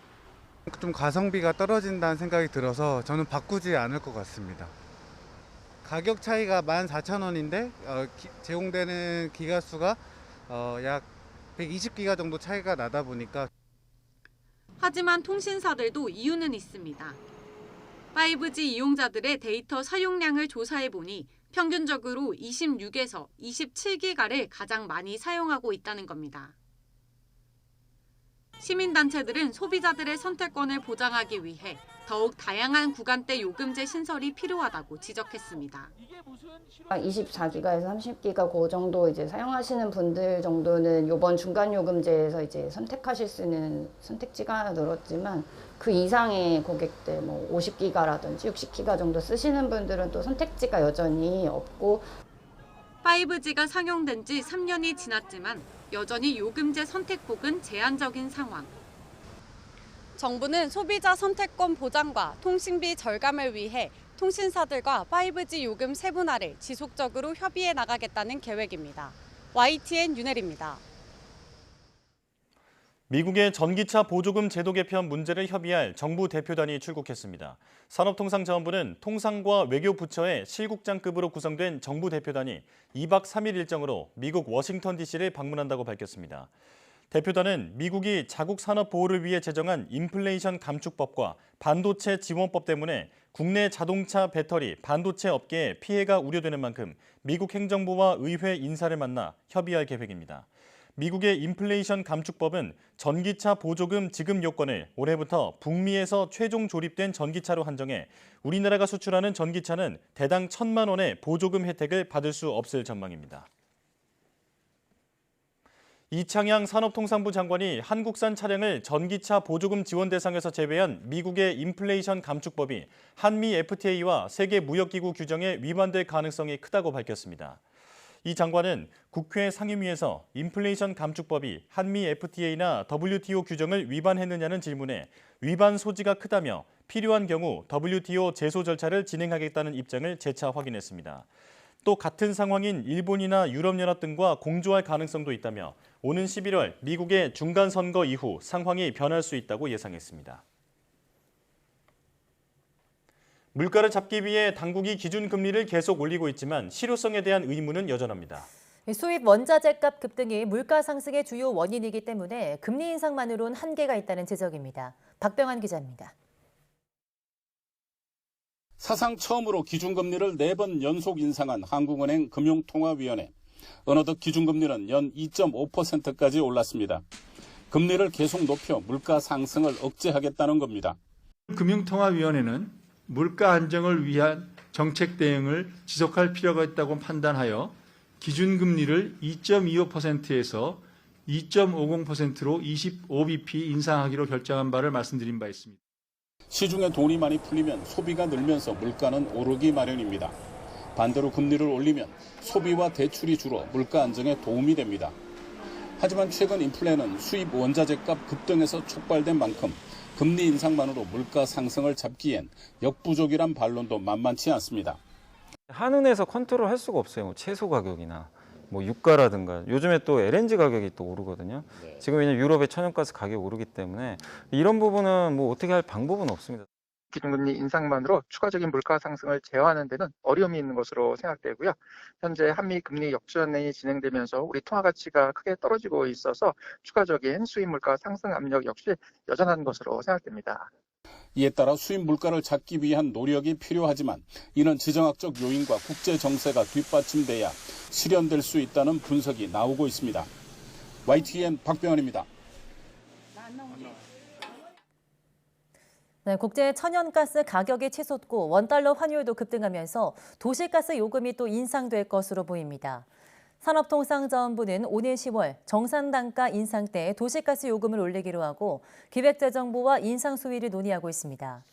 [SPEAKER 9] 좀 가성비가 떨어진다는 생각이 들어서 저는 바꾸지 않을 것 같습니다. 가격 차이가 14,000원인데 제공되는 기가 수가 약 120기가 정도 차이가 나다 보니까.
[SPEAKER 6] 하지만 통신사들도 이유는 있습니다. 5G 이용자들의 데이터 사용량을 조사해보니 평균적으로 26에서 27기가를 가장 많이 사용하고 있다는 겁니다. 시민단체들은 소비자들의 선택권을 보장하기 위해 더욱 다양한 구간대 요금제 신설이 필요하다고 지적했습니다.
[SPEAKER 10] 24기가에서 30기가 그 정도 이제 사용하시는 분들 정도는 이번 중간 요금제에서 이제 선택하실 수 있는 선택지가 늘었지만 그 이상의 고객들 뭐 50기가라든지 60기가 정도 쓰시는 분들은 또 선택지가 여전히 없고
[SPEAKER 6] 5G가 상용된 지 3년이 지났지만 여전히 요금제 선택폭은 제한적인 상황. 정부는 소비자 선택권 보장과 통신비 절감을 위해 통신사들과 5G 요금 세분화를 지속적으로 협의해 나가겠다는 계획입니다. YTN 윤혜리입니다.
[SPEAKER 1] 미국의 전기차 보조금 제도 개편 문제를 협의할 정부 대표단이 출국했습니다. 산업통상자원부는 통상과 외교부처의 실국장급으로 구성된 정부 대표단이 2박 3일 일정으로 미국 워싱턴 DC를 방문한다고 밝혔습니다. 대표단은 미국이 자국 산업 보호를 위해 제정한 인플레이션 감축법과 반도체 지원법 때문에 국내 자동차, 배터리, 반도체 업계에 피해가 우려되는 만큼 미국 행정부와 의회 인사를 만나 협의할 계획입니다. 미국의 인플레이션 감축법은 전기차 보조금 지급 요건을 올해부터 북미에서 최종 조립된 전기차로 한정해 우리나라가 수출하는 전기차는 대당 1,000만 원의 보조금 혜택을 받을 수 없을 전망입니다. 이창양 산업통상부 장관이 한국산 차량을 전기차 보조금 지원 대상에서 제외한 미국의 인플레이션 감축법이 한미 FTA와 세계무역기구 규정에 위반될 가능성이 크다고 밝혔습니다. 이 장관은 국회 상임위에서 인플레이션 감축법이 한미 FTA나 WTO 규정을 위반했느냐는 질문에 위반 소지가 크다며 필요한 경우 WTO 제소 절차를 진행하겠다는 입장을 재차 확인했습니다. 또 같은 상황인 일본이나 유럽연합 등과 공조할 가능성도 있다며 오는 11월 미국의 중간선거 이후 상황이 변할 수 있다고 예상했습니다. 물가를 잡기 위해 당국이 기준금리를 계속 올리고 있지만 실효성에 대한 의문은 여전합니다.
[SPEAKER 2] 수입 원자재값 급등이 물가 상승의 주요 원인이기 때문에 금리 인상만으로는 한계가 있다는 지적입니다. 박병환 기자입니다.
[SPEAKER 11] 사상 처음으로 기준금리를 4번 연속 인상한 한국은행 금융통화위원회. 어느덧 기준금리는 연 2.5%까지 올랐습니다. 금리를 계속 높여 물가 상승을 억제하겠다는 겁니다.
[SPEAKER 12] 금융통화위원회는 물가 안정을 위한 정책 대응을 지속할 필요가 있다고 판단하여 기준금리를 2.25%에서 2.50%로 25bp 인상하기로 결정한 바를 말씀드린 바 있습니다.
[SPEAKER 11] 시중에 돈이 많이 풀리면 소비가 늘면서 물가는 오르기 마련입니다. 반대로 금리를 올리면 소비와 대출이 줄어 물가 안정에 도움이 됩니다. 하지만 최근 인플레는 수입 원자재값 급등에서 촉발된 만큼 금리 인상만으로 물가 상승을 잡기엔 역부족이란 반론도 만만치 않습니다.
[SPEAKER 4] 한은에서 컨트롤할 수가 없어요. 뭐 채소 가격이나 뭐 유가라든가 요즘에 또 LNG 가격이 또 오르거든요. 지금 왜냐면 유럽의 천연가스 가격이 오르기 때문에 이런 부분은 뭐 어떻게 할 방법은 없습니다.
[SPEAKER 13] 기준금리 인상만으로 추가적인 물가 상승을 제어하는 데는 어려움이 있는 것으로 생각되고요. 현재 한미 금리 역전이 진행되면서 우리 통화 가치가 크게 떨어지고 있어서 추가적인 수입 물가 상승 압력 역시 여전한 것으로 생각됩니다.
[SPEAKER 11] 이에 따라 수입 물가를 잡기 위한 노력이 필요하지만 이는 지정학적 요인과 국제 정세가 뒷받침돼야 실현될 수 있다는 분석이 나오고 있습니다. YTN 박병환입니다.
[SPEAKER 2] 네, 국제 천연가스 가격이 치솟고 원달러 환율도 급등하면서 도시가스 요금이 또 인상될 것으로 보입니다. 산업통상자원부는 오늘 10월 정산단가 인상 때 도시가스 요금을 올리기로 하고 기획재정부와 인상 수위를 논의하고 있습니다.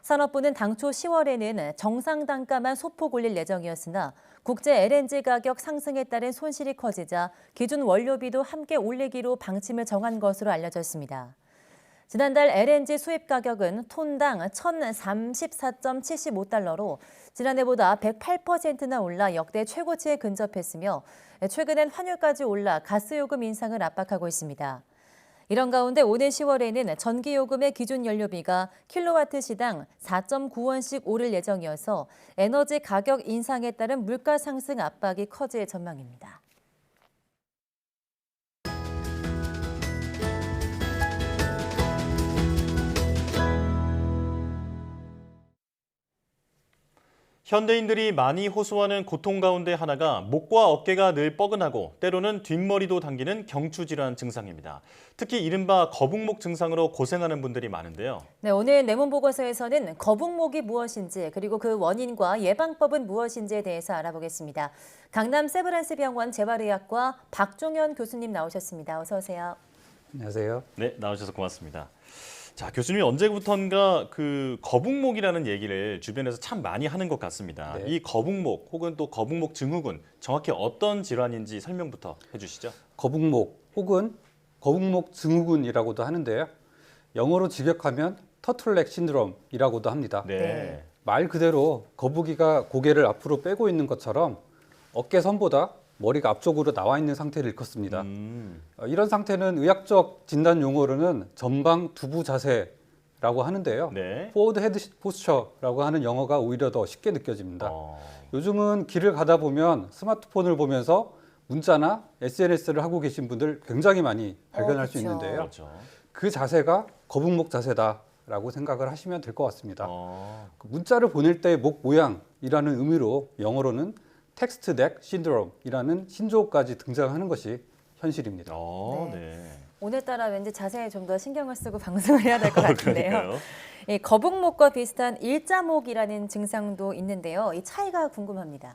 [SPEAKER 2] 산업부는 당초 10월에는 정상단가만 소폭 올릴 예정이었으나 국제 LNG 가격 상승에 따른 손실이 커지자 기준 원료비도 함께 올리기로 방침을 정한 것으로 알려졌습니다. 지난달 LNG 수입 가격은 톤당 1,034.75달러로 지난해보다 108%나 올라 역대 최고치에 근접했으며 최근엔 환율까지 올라 가스요금 인상을 압박하고 있습니다. 이런 가운데 오는 10월에는 전기요금의 기준 연료비가 킬로와트 시당 4.9원씩 오를 예정이어서 에너지 가격 인상에 따른 물가 상승 압박이 커질 전망입니다.
[SPEAKER 1] 현대인들이 많이 호소하는 고통 가운데 하나가 목과 어깨가 늘 뻐근하고 때로는 뒷머리도 당기는 경추질환 증상입니다. 특히 이른바 거북목 증상으로 고생하는 분들이 많은데요.
[SPEAKER 2] 네, 오늘 내문보고서에서는 거북목이 무엇인지 그리고 그 원인과 예방법은 무엇인지에 대해서 알아보겠습니다. 강남 세브란스병원 재활의학과 박종현 교수님 나오셨습니다. 어서 오세요.
[SPEAKER 14] 안녕하세요.
[SPEAKER 1] 네, 나오셔서 고맙습니다. 자, 교수님이 언제부턴가 그 거북목이라는 얘기를 주변에서 참 많이 하는 것 같습니다.
[SPEAKER 14] 네.
[SPEAKER 1] 이 거북목 혹은 또 거북목 증후군 정확히 어떤 질환인지 설명부터 해주시죠.
[SPEAKER 14] 거북목 혹은 거북목 증후군이라고도 하는데요. 영어로 직역하면 터틀넥 신드롬이라고도 합니다.
[SPEAKER 1] 네.
[SPEAKER 14] 말 그대로 거북이가 고개를 앞으로 빼고 있는 것처럼 어깨 선보다 머리가 앞쪽으로 나와 있는 상태를 일컫습니다. 이런 상태는 의학적 진단 용어로는 전방 두부 자세라고 하는데요.
[SPEAKER 1] 네.
[SPEAKER 14] 포워드 헤드 포스처라고 하는 영어가 오히려 더 쉽게 느껴집니다. 요즘은 길을 가다 보면 스마트폰을 보면서 문자나 SNS를 하고 계신 분들 굉장히 많이 발견할 수 있는데요.
[SPEAKER 1] 그렇죠.
[SPEAKER 14] 그 자세가 거북목 자세다라고 생각을 하시면 될 것 같습니다. 문자를 보낼 때의 목 모양이라는 의미로 영어로는 텍스트 넥 신드롬이라는 신조어까지 등장하는 것이 현실입니다.
[SPEAKER 1] 네.
[SPEAKER 2] 오늘따라 왠지 자세에 좀 더 신경을 쓰고 방송을 해야 될 것 같은데요.
[SPEAKER 1] 그러니까요.
[SPEAKER 2] 이 거북목과 비슷한 일자목이라는 증상도 있는데요. 이 차이가 궁금합니다.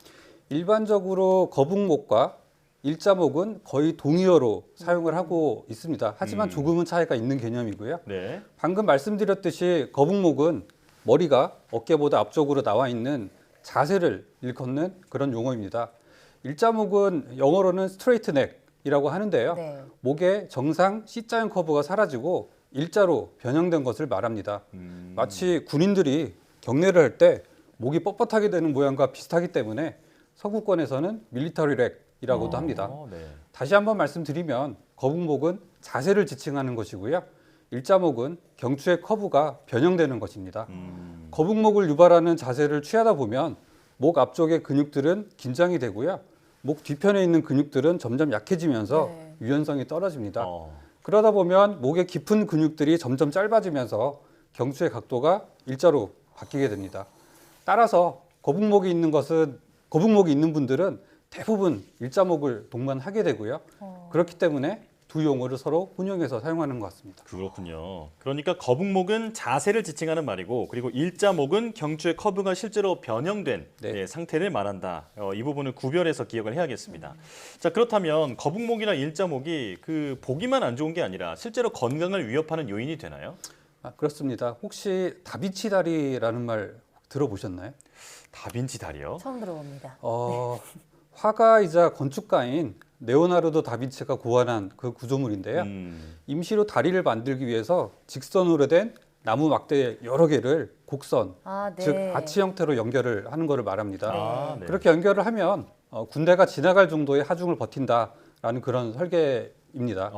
[SPEAKER 14] 일반적으로 거북목과 일자목은 거의 동의어로 사용을 하고 있습니다. 하지만 조금은 차이가 있는 개념이고요.
[SPEAKER 1] 네.
[SPEAKER 14] 방금 말씀드렸듯이 거북목은 머리가 어깨보다 앞쪽으로 나와 있는 자세를 일컫는 그런 용어입니다. 일자목은 영어로는 스트레이트 넥이라고 하는데요.
[SPEAKER 2] 네.
[SPEAKER 14] 목의 정상 C자형 커브가 사라지고 일자로 변형된 것을 말합니다. 마치 군인들이 경례를 할 때 목이 뻣뻣하게 되는 모양과 비슷하기 때문에 서구권에서는 밀리터리 렉이라고도 합니다.
[SPEAKER 1] 네.
[SPEAKER 14] 다시 한번 말씀드리면 거북목은 자세를 지칭하는 것이고요. 일자목은 경추의 커브가 변형되는 것입니다. 거북목을 유발하는 자세를 취하다 보면 목 앞쪽의 근육들은 긴장이 되고요. 목 뒤편에 있는 근육들은 점점 약해지면서 유연성이 떨어집니다. 그러다 보면 목의 깊은 근육들이 점점 짧아지면서 경추의 각도가 일자로 바뀌게 됩니다. 따라서 거북목이 있는 분들은 대부분 일자목을 동반하게 되고요. 그렇기 때문에 두 용어를 서로 혼용해서 사용하는 것 같습니다.
[SPEAKER 1] 그렇군요. 그러니까 거북목은 자세를 지칭하는 말이고 그리고 일자목은 경추의 커브가 실제로 변형된 상태를 말한다. 이 부분을 구별해서 기억을 해야겠습니다. 자, 그렇다면 거북목이나 일자목이 그 보기만 안 좋은 게 아니라 실제로 건강을 위협하는 요인이 되나요?
[SPEAKER 14] 그렇습니다. 혹시 다빈치 다리라는 말 들어보셨나요?
[SPEAKER 1] 다빈치 다리요?
[SPEAKER 2] 처음 들어봅니다.
[SPEAKER 14] 화가이자 건축가인 레오나르도 다빈치가 고안한 그 구조물인데요. 임시로 다리를 만들기 위해서 직선으로 된 나무 막대 여러 개를 곡선, 즉 아치 형태로 연결을 하는 것을 말합니다. 그렇게 연결을 하면 군대가 지나갈 정도의 하중을 버틴다라는 그런 설계입니다.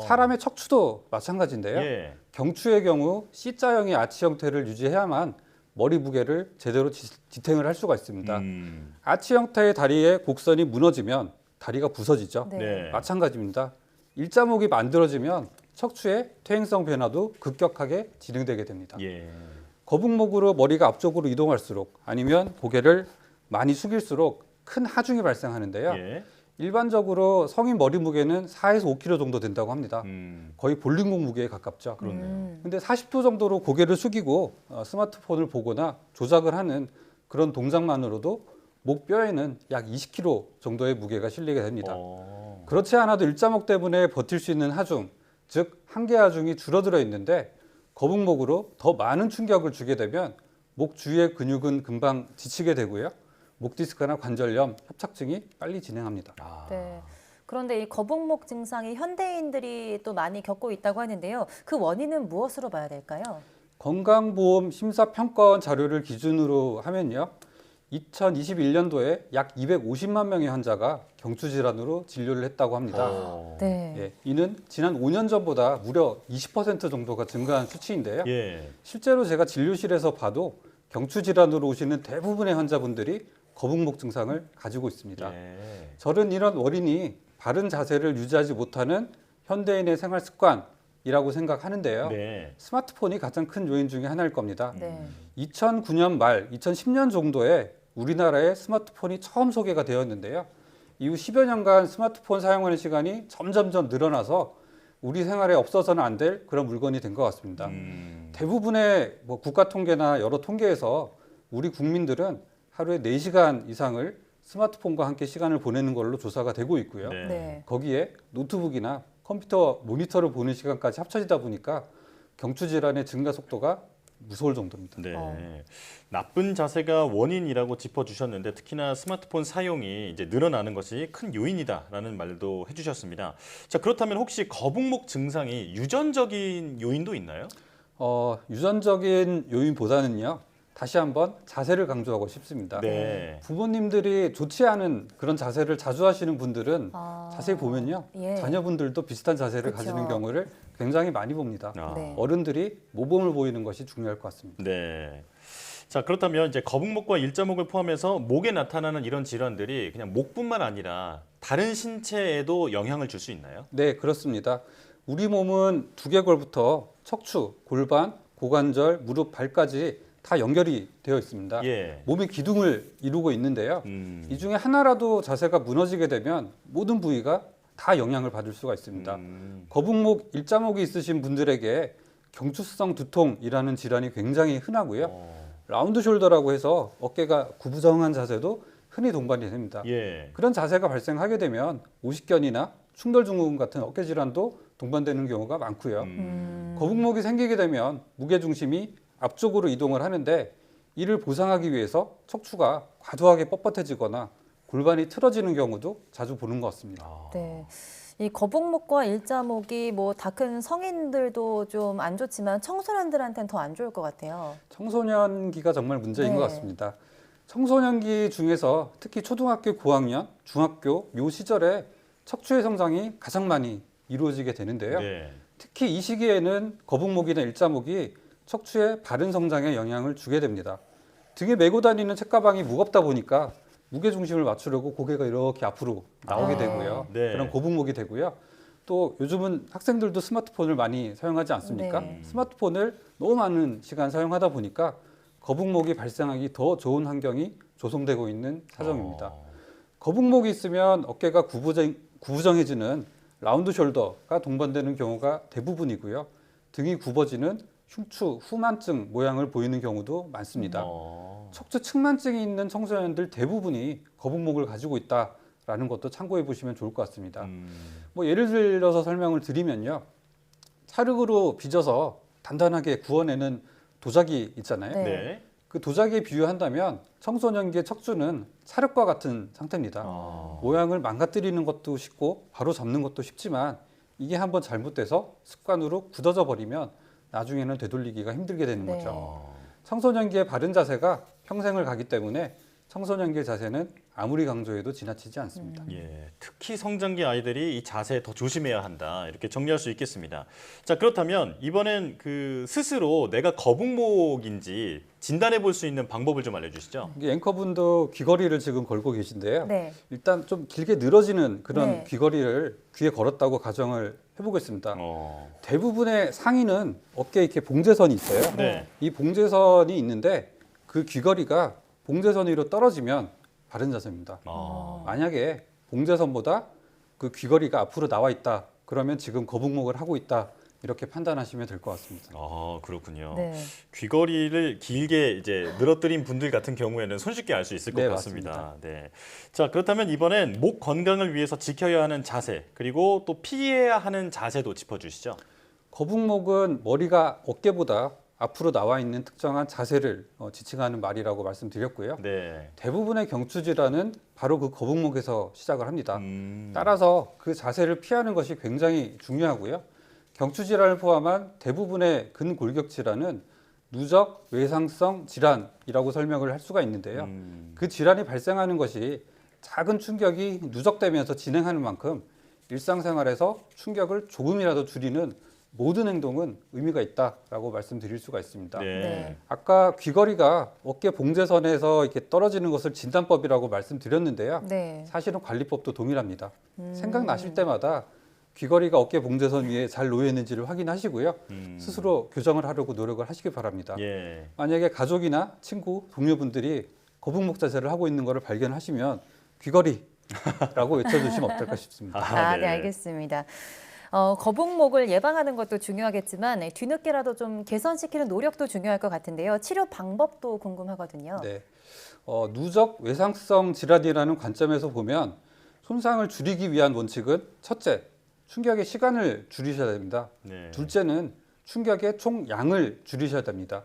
[SPEAKER 14] 사람의 척추도 마찬가지인데요. 경추의 경우 C자형의 아치 형태를 유지해야만 머리 무게를 제대로 지탱을 할 수가 있습니다. 아치 형태의 다리의 곡선이 무너지면 다리가 부서지죠. 마찬가지입니다. 일자목이 만들어지면 척추의 퇴행성 변화도 급격하게 진행되게 됩니다. 거북목으로 머리가 앞쪽으로 이동할수록 아니면 고개를 많이 숙일수록 큰 하중이 발생하는데요. 일반적으로 성인 머리 무게는 4에서 5kg 정도 된다고 합니다. 거의 볼링공 무게에 가깝죠. 근데 40도 정도로 고개를 숙이고 스마트폰을 보거나 조작을 하는 그런 동작만으로도 목뼈에는 약 20kg 정도의 무게가 실리게 됩니다. 그렇지 않아도 일자목 때문에 버틸 수 있는 하중, 즉 한계 하중이 줄어들어 있는데 거북목으로 더 많은 충격을 주게 되면 목 주위의 근육은 금방 지치게 되고요. 목 디스크나 관절염, 협착증이 빨리 진행합니다.
[SPEAKER 2] 네. 그런데 이 거북목 증상이 현대인들이 또 많이 겪고 있다고 하는데요. 그 원인은 무엇으로 봐야 될까요?
[SPEAKER 14] 건강보험 심사평가원 자료를 기준으로 하면요. 2021년도에 약 250만 명의 환자가 경추 질환으로 진료를 했다고 합니다. 이는 지난 5년 전보다 무려 20% 정도가 증가한 수치인데요. 실제로 제가 진료실에서 봐도 경추 질환으로 오시는 대부분의 환자분들이 거북목 증상을 가지고 있습니다. 저는 이런 원인이 바른 자세를 유지하지 못하는 현대인의 생활 습관이라고 생각하는데요. 스마트폰이 가장 큰 요인 중에 하나일 겁니다. 2009년 말 2010년 정도에 우리나라에 스마트폰이 처음 소개가 되었는데요. 이후 10여 년간 스마트폰 사용하는 시간이 점점점 늘어나서 우리 생활에 없어서는 안 될 그런 물건이 된 것 같습니다. 대부분의 뭐 국가 통계나 여러 통계에서 우리 국민들은 하루에 4시간 이상을 스마트폰과 함께 시간을 보내는 걸로 조사가 되고 있고요.
[SPEAKER 2] 네.
[SPEAKER 14] 거기에 노트북이나 컴퓨터 모니터를 보는 시간까지 합쳐지다 보니까 경추 질환의 증가 속도가 무서울 정도입니다.
[SPEAKER 1] 네. 나쁜 자세가 원인이라고 짚어주셨는데 특히나 스마트폰 사용이 이제 늘어나는 것이 큰 요인이다라는 말도 해주셨습니다. 자, 그렇다면 혹시 거북목 증상이 유전적인 요인도 있나요?
[SPEAKER 14] 유전적인 요인보다는요. 다시 한번 자세를 강조하고 싶습니다.
[SPEAKER 1] 네.
[SPEAKER 14] 부모님들이 좋지 않은 그런 자세를 자주 하시는 분들은 자세히 보면요.
[SPEAKER 2] 예.
[SPEAKER 14] 자녀분들도 비슷한 자세를
[SPEAKER 2] 그쵸.
[SPEAKER 14] 가지는 경우를 굉장히 많이 봅니다.
[SPEAKER 2] 네.
[SPEAKER 14] 어른들이 모범을 보이는 것이 중요할 것 같습니다.
[SPEAKER 1] 네. 자, 그렇다면 이제 거북목과 일자목을 포함해서 목에 나타나는 이런 질환들이 그냥 목뿐만 아니라 다른 신체에도 영향을 줄 수 있나요?
[SPEAKER 14] 네, 그렇습니다. 우리 몸은 두개골부터 척추, 골반, 고관절, 무릎, 발까지 다 연결이 되어 있습니다.
[SPEAKER 1] 예.
[SPEAKER 14] 몸의 기둥을 이루고 있는데요. 이 중에 하나라도 자세가 무너지게 되면 모든 부위가 다 영향을 받을 수가 있습니다. 거북목, 일자목이 있으신 분들에게 경추성 두통이라는 질환이 굉장히 흔하고요. 라운드 숄더라고 해서 어깨가 구부정한 자세도 흔히 동반이 됩니다.
[SPEAKER 1] 예.
[SPEAKER 14] 그런 자세가 발생하게 되면 오십견이나 충돌증후군 같은 어깨 질환도 동반되는 경우가 많고요. 거북목이 생기게 되면 무게중심이 앞쪽으로 이동을 하는데 이를 보상하기 위해서 척추가 과도하게 뻣뻣해지거나 골반이 틀어지는 경우도 자주 보는 것 같습니다.
[SPEAKER 2] 네. 이 거북목과 일자목이 뭐 다 큰 성인들도 좀 안 좋지만 청소년들한테는 더 안 좋을 것 같아요.
[SPEAKER 14] 청소년기가 정말 문제인
[SPEAKER 2] 네.
[SPEAKER 14] 것 같습니다. 청소년기 중에서 특히 초등학교 고학년, 중학교 요 시절에 척추의 성장이 가장 많이 이루어지게 되는데요.
[SPEAKER 1] 네.
[SPEAKER 14] 특히 이 시기에는 거북목이나 일자목이 척추의 바른 성장에 영향을 주게 됩니다. 등에 메고 다니는 책가방이 무겁다 보니까 무게중심을 맞추려고 고개가 이렇게 앞으로 나오게 되고요.
[SPEAKER 1] 네.
[SPEAKER 14] 그런 거북목이 되고요. 또 요즘은 학생들도 스마트폰을 많이 사용하지 않습니까?
[SPEAKER 2] 네.
[SPEAKER 14] 스마트폰을 너무 많은 시간 사용하다 보니까 거북목이 발생하기 더 좋은 환경이 조성되고 있는 사정입니다. 거북목이 있으면 어깨가 구부정해지는 라운드 숄더가 동반되는 경우가 대부분이고요. 등이 굽어지는 흉추, 후만증 모양을 보이는 경우도 많습니다. 척추 측만증이 있는 청소년들 대부분이 거북목을 가지고 있다라는 것도 참고해 보시면 좋을 것 같습니다. 뭐 예를 들어서 설명을 드리면요. 찰흙으로 빚어서 단단하게 구워내는 도자기 있잖아요.
[SPEAKER 1] 네.
[SPEAKER 14] 그 도자기에 비유한다면 청소년기의 척추는 찰흙과 같은 상태입니다. 모양을 망가뜨리는 것도 쉽고 바로 잡는 것도 쉽지만 이게 한번 잘못돼서 습관으로 굳어져 버리면 나중에는 되돌리기가 힘들게 되는
[SPEAKER 2] 네.
[SPEAKER 14] 거죠. 청소년기의 바른 자세가 평생을 가기 때문에 청소년기의 자세는 아무리 강조해도 지나치지 않습니다.
[SPEAKER 1] 예, 특히 성장기 아이들이 이 자세에 더 조심해야 한다. 이렇게 정리할 수 있겠습니다. 자, 그렇다면 이번엔 그 스스로 내가 거북목인지 진단해 볼 수 있는 방법을 좀 알려주시죠.
[SPEAKER 14] 이게 앵커분도 귀걸이를 지금 걸고 계신데요.
[SPEAKER 2] 네.
[SPEAKER 14] 일단 좀 길게 늘어지는 그런
[SPEAKER 2] 네.
[SPEAKER 14] 귀걸이를 귀에 걸었다고 가정을 해보겠습니다. 대부분의 상의는 어깨에 이렇게 봉제선이 있어요.
[SPEAKER 1] 네.
[SPEAKER 14] 이 봉제선이 있는데 그 귀걸이가 봉제선 위로 떨어지면 바른 자세입니다. 만약에 봉제선보다 그 귀걸이가 앞으로 나와 있다. 그러면 지금 거북목을 하고 있다. 이렇게 판단하시면 될 것 같습니다.
[SPEAKER 1] 아, 그렇군요.
[SPEAKER 2] 네.
[SPEAKER 1] 귀걸이를 길게 이제 늘어뜨린 분들 같은 경우에는 손쉽게 알 수 있을 것
[SPEAKER 14] 네,
[SPEAKER 1] 같습니다.
[SPEAKER 14] 맞습니다.
[SPEAKER 1] 네. 자, 그렇다면 이번엔 목 건강을 위해서 지켜야 하는 자세, 그리고 또 피해야 하는 자세도 짚어주시죠.
[SPEAKER 14] 거북목은 머리가 어깨보다 앞으로 나와 있는 특정한 자세를 지칭하는 말이라고 말씀드렸고요.
[SPEAKER 1] 네.
[SPEAKER 14] 대부분의 경추 질환은 바로 그 거북목에서 시작을 합니다. 따라서 그 자세를 피하는 것이 굉장히 중요하고요. 경추 질환을 포함한 대부분의 근골격 질환은 누적 외상성 질환이라고 설명을 할 수가 있는데요. 그 질환이 발생하는 것이 작은 충격이 누적되면서 진행하는 만큼 일상생활에서 충격을 조금이라도 줄이는 모든 행동은 의미가 있다라고 말씀드릴 수가 있습니다.
[SPEAKER 1] 네.
[SPEAKER 14] 아까 귀걸이가 어깨 봉제선에서 이렇게 떨어지는 것을 진단법이라고 말씀드렸는데요.
[SPEAKER 2] 네.
[SPEAKER 14] 사실은 관리법도 동일합니다. 생각나실 때마다 귀걸이가 어깨 봉제선 위에 잘 놓여 있는지를 확인하시고요. 스스로 교정을 하려고 노력을 하시기 바랍니다.
[SPEAKER 1] 예.
[SPEAKER 14] 만약에 가족이나 친구, 동료분들이 거북목 자세를 하고 있는 것을 발견하시면 귀걸이라고 외쳐주시면 어떨까 싶습니다.
[SPEAKER 2] 네, 알겠습니다. 거북목을 예방하는 것도 중요하겠지만 뒤늦게라도 좀 개선시키는 노력도 중요할 것 같은데요. 치료 방법도 궁금하거든요.
[SPEAKER 14] 네, 누적 외상성 질환이라는 관점에서 보면 손상을 줄이기 위한 원칙은 첫째, 충격의 시간을 줄이셔야 됩니다.
[SPEAKER 1] 네.
[SPEAKER 14] 둘째는 충격의 총량을 줄이셔야 됩니다.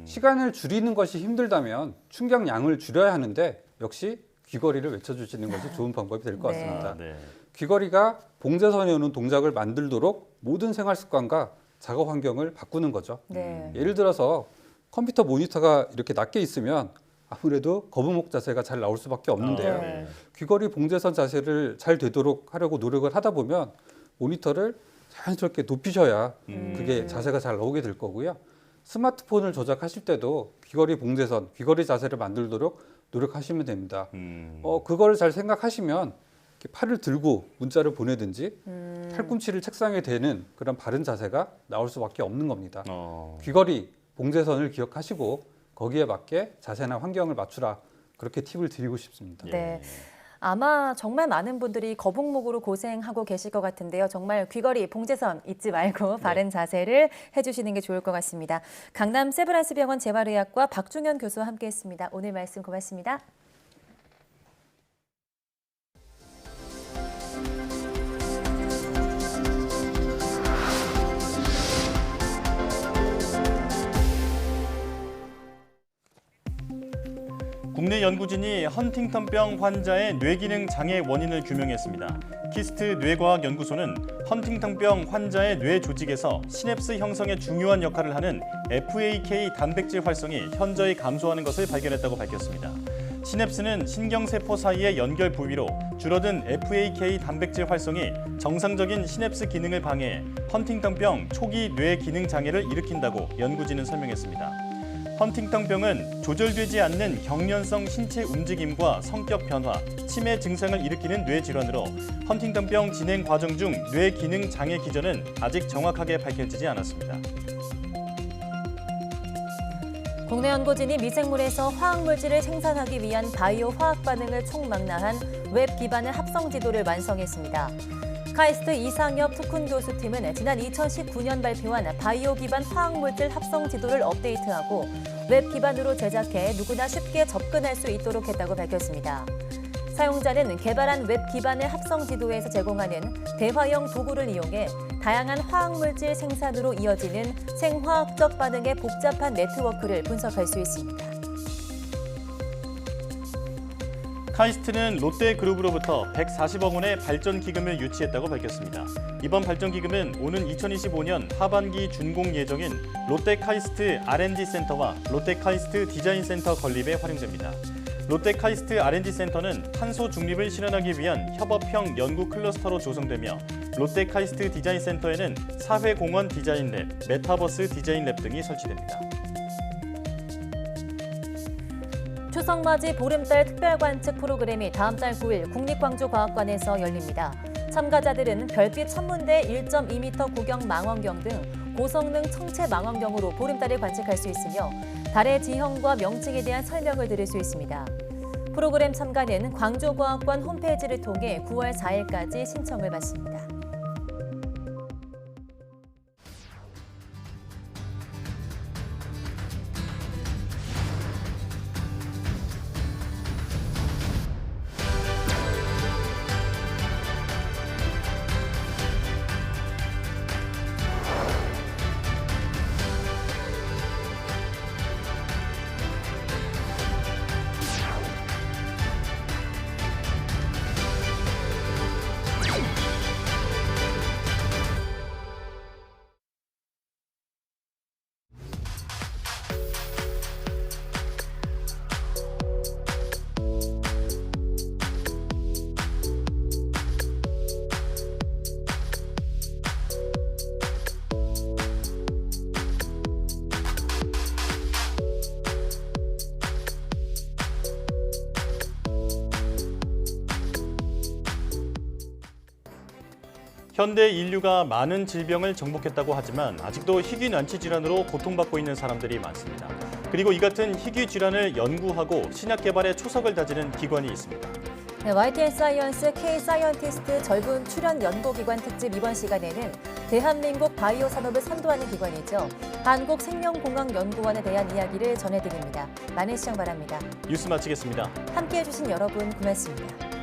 [SPEAKER 14] 시간을 줄이는 것이 힘들다면 충격량을 줄여야 하는데 역시 귀걸이를 외쳐주시는 것이 좋은 방법이 될 것 같습니다.
[SPEAKER 1] 네.
[SPEAKER 14] 귀걸이가 봉제선에 오는 동작을 만들도록 모든 생활 습관과 작업 환경을 바꾸는 거죠.
[SPEAKER 2] 네.
[SPEAKER 14] 예를 들어서 컴퓨터 모니터가 이렇게 낮게 있으면 아무래도 거북목 자세가 잘 나올 수밖에 없는데요.
[SPEAKER 1] 네.
[SPEAKER 14] 귀걸이 봉제선 자세를 잘 되도록 하려고 노력을 하다 보면 모니터를 자연스럽게 높이셔야 그게 자세가 잘 나오게 될 거고요. 스마트폰을 조작하실 때도 귀걸이 봉제선, 귀걸이 자세를 만들도록 노력하시면 됩니다. 그걸 잘 생각하시면 이렇게 팔을 들고 문자를 보내든지 팔꿈치를 책상에 대는 그런 바른 자세가 나올 수밖에 없는 겁니다. 귀걸이 봉제선을 기억하시고 거기에 맞게 자세나 환경을 맞추라, 그렇게 팁을 드리고 싶습니다.
[SPEAKER 2] 네. 아마 정말 많은 분들이 거북목으로 고생하고 계실 것 같은데요. 정말 귀걸이, 봉제선 잊지 말고 바른 자세를 해주시는 게 좋을 것 같습니다. 강남 세브란스병원 재활의학과 박중현 교수와 함께했습니다. 오늘 말씀 고맙습니다.
[SPEAKER 1] 국내 연구진이 헌팅턴병 환자의 뇌기능 장애 원인을 규명했습니다. 키스트 뇌과학연구소는 헌팅턴병 환자의 뇌 조직에서 시냅스 형성에 중요한 역할을 하는 FAK 단백질 활성이 현저히 감소하는 것을 발견했다고 밝혔습니다. 시냅스는 신경세포 사이의 연결 부위로 줄어든 FAK 단백질 활성이 정상적인 시냅스 기능을 방해해 헌팅턴병 초기 뇌 기능 장애를 일으킨다고 연구진은 설명했습니다. 헌팅턴병은 조절되지 않는 경련성 신체 움직임과 성격 변화, 치매 증상을 일으키는 뇌 질환으로 헌팅턴병 진행 과정 중 뇌 기능 장애 기전은 아직 정확하게 밝혀지지 않았습니다.
[SPEAKER 2] 국내 연구진이 미생물에서 화학물질을 생산하기 위한 바이오 화학 반응을 총망라한 웹 기반의 합성 지도를 완성했습니다. 카이스트 이상엽 특훈 교수팀은 지난 2019년 발표한 바이오 기반 화학물질 합성 지도를 업데이트하고 웹 기반으로 제작해 누구나 쉽게 접근할 수 있도록 했다고 밝혔습니다. 사용자는 개발한 웹 기반의 합성 지도에서 제공하는 대화형 도구를 이용해 다양한 화학물질 생산으로 이어지는 생화학적 반응의 복잡한 네트워크를 분석할 수 있습니다.
[SPEAKER 1] 카이스트는 롯데그룹으로부터 140억 원의 발전 기금을 유치했다고 밝혔습니다. 이번 발전 기금은 오는 2025년 하반기 준공 예정인 롯데카이스트 R&D 센터와 롯데카이스트 디자인 센터 건립에 활용됩니다. 롯데카이스트 R&D 센터는 탄소 중립을 실현하기 위한 협업형 연구 클러스터로 조성되며 롯데카이스트 디자인 센터에는 사회공헌 디자인 랩, 메타버스 디자인 랩 등이 설치됩니다.
[SPEAKER 2] 추석맞이 보름달 특별관측 프로그램이 다음 달 9일 국립광주과학관에서 열립니다. 참가자들은 별빛 천문대 1.2m 구경 망원경 등 고성능 청체 망원경으로 보름달을 관측할 수 있으며 달의 지형과 명칭에 대한 설명을 들을 수 있습니다. 프로그램 참가는 광주과학관 홈페이지를 통해 9월 4일까지 신청을 받습니다.
[SPEAKER 1] 현대 인류가 많은 질병을 정복했다고 하지만 아직도 희귀 난치 질환으로 고통받고 있는 사람들이 많습니다. 그리고 이 같은 희귀 질환을 연구하고 신약 개발에 초석을 다지는 기관이 있습니다.
[SPEAKER 2] 네, YTN 사이언스 K-사이언티스트 절분 출연 연구기관 특집 이번 시간에는 대한민국 바이오 산업을 선도하는 기관이죠. 한국생명공학연구원에 대한 이야기를 전해드립니다. 많은 시청 바랍니다.
[SPEAKER 1] 뉴스 마치겠습니다.
[SPEAKER 2] 함께해 주신 여러분 고맙습니다.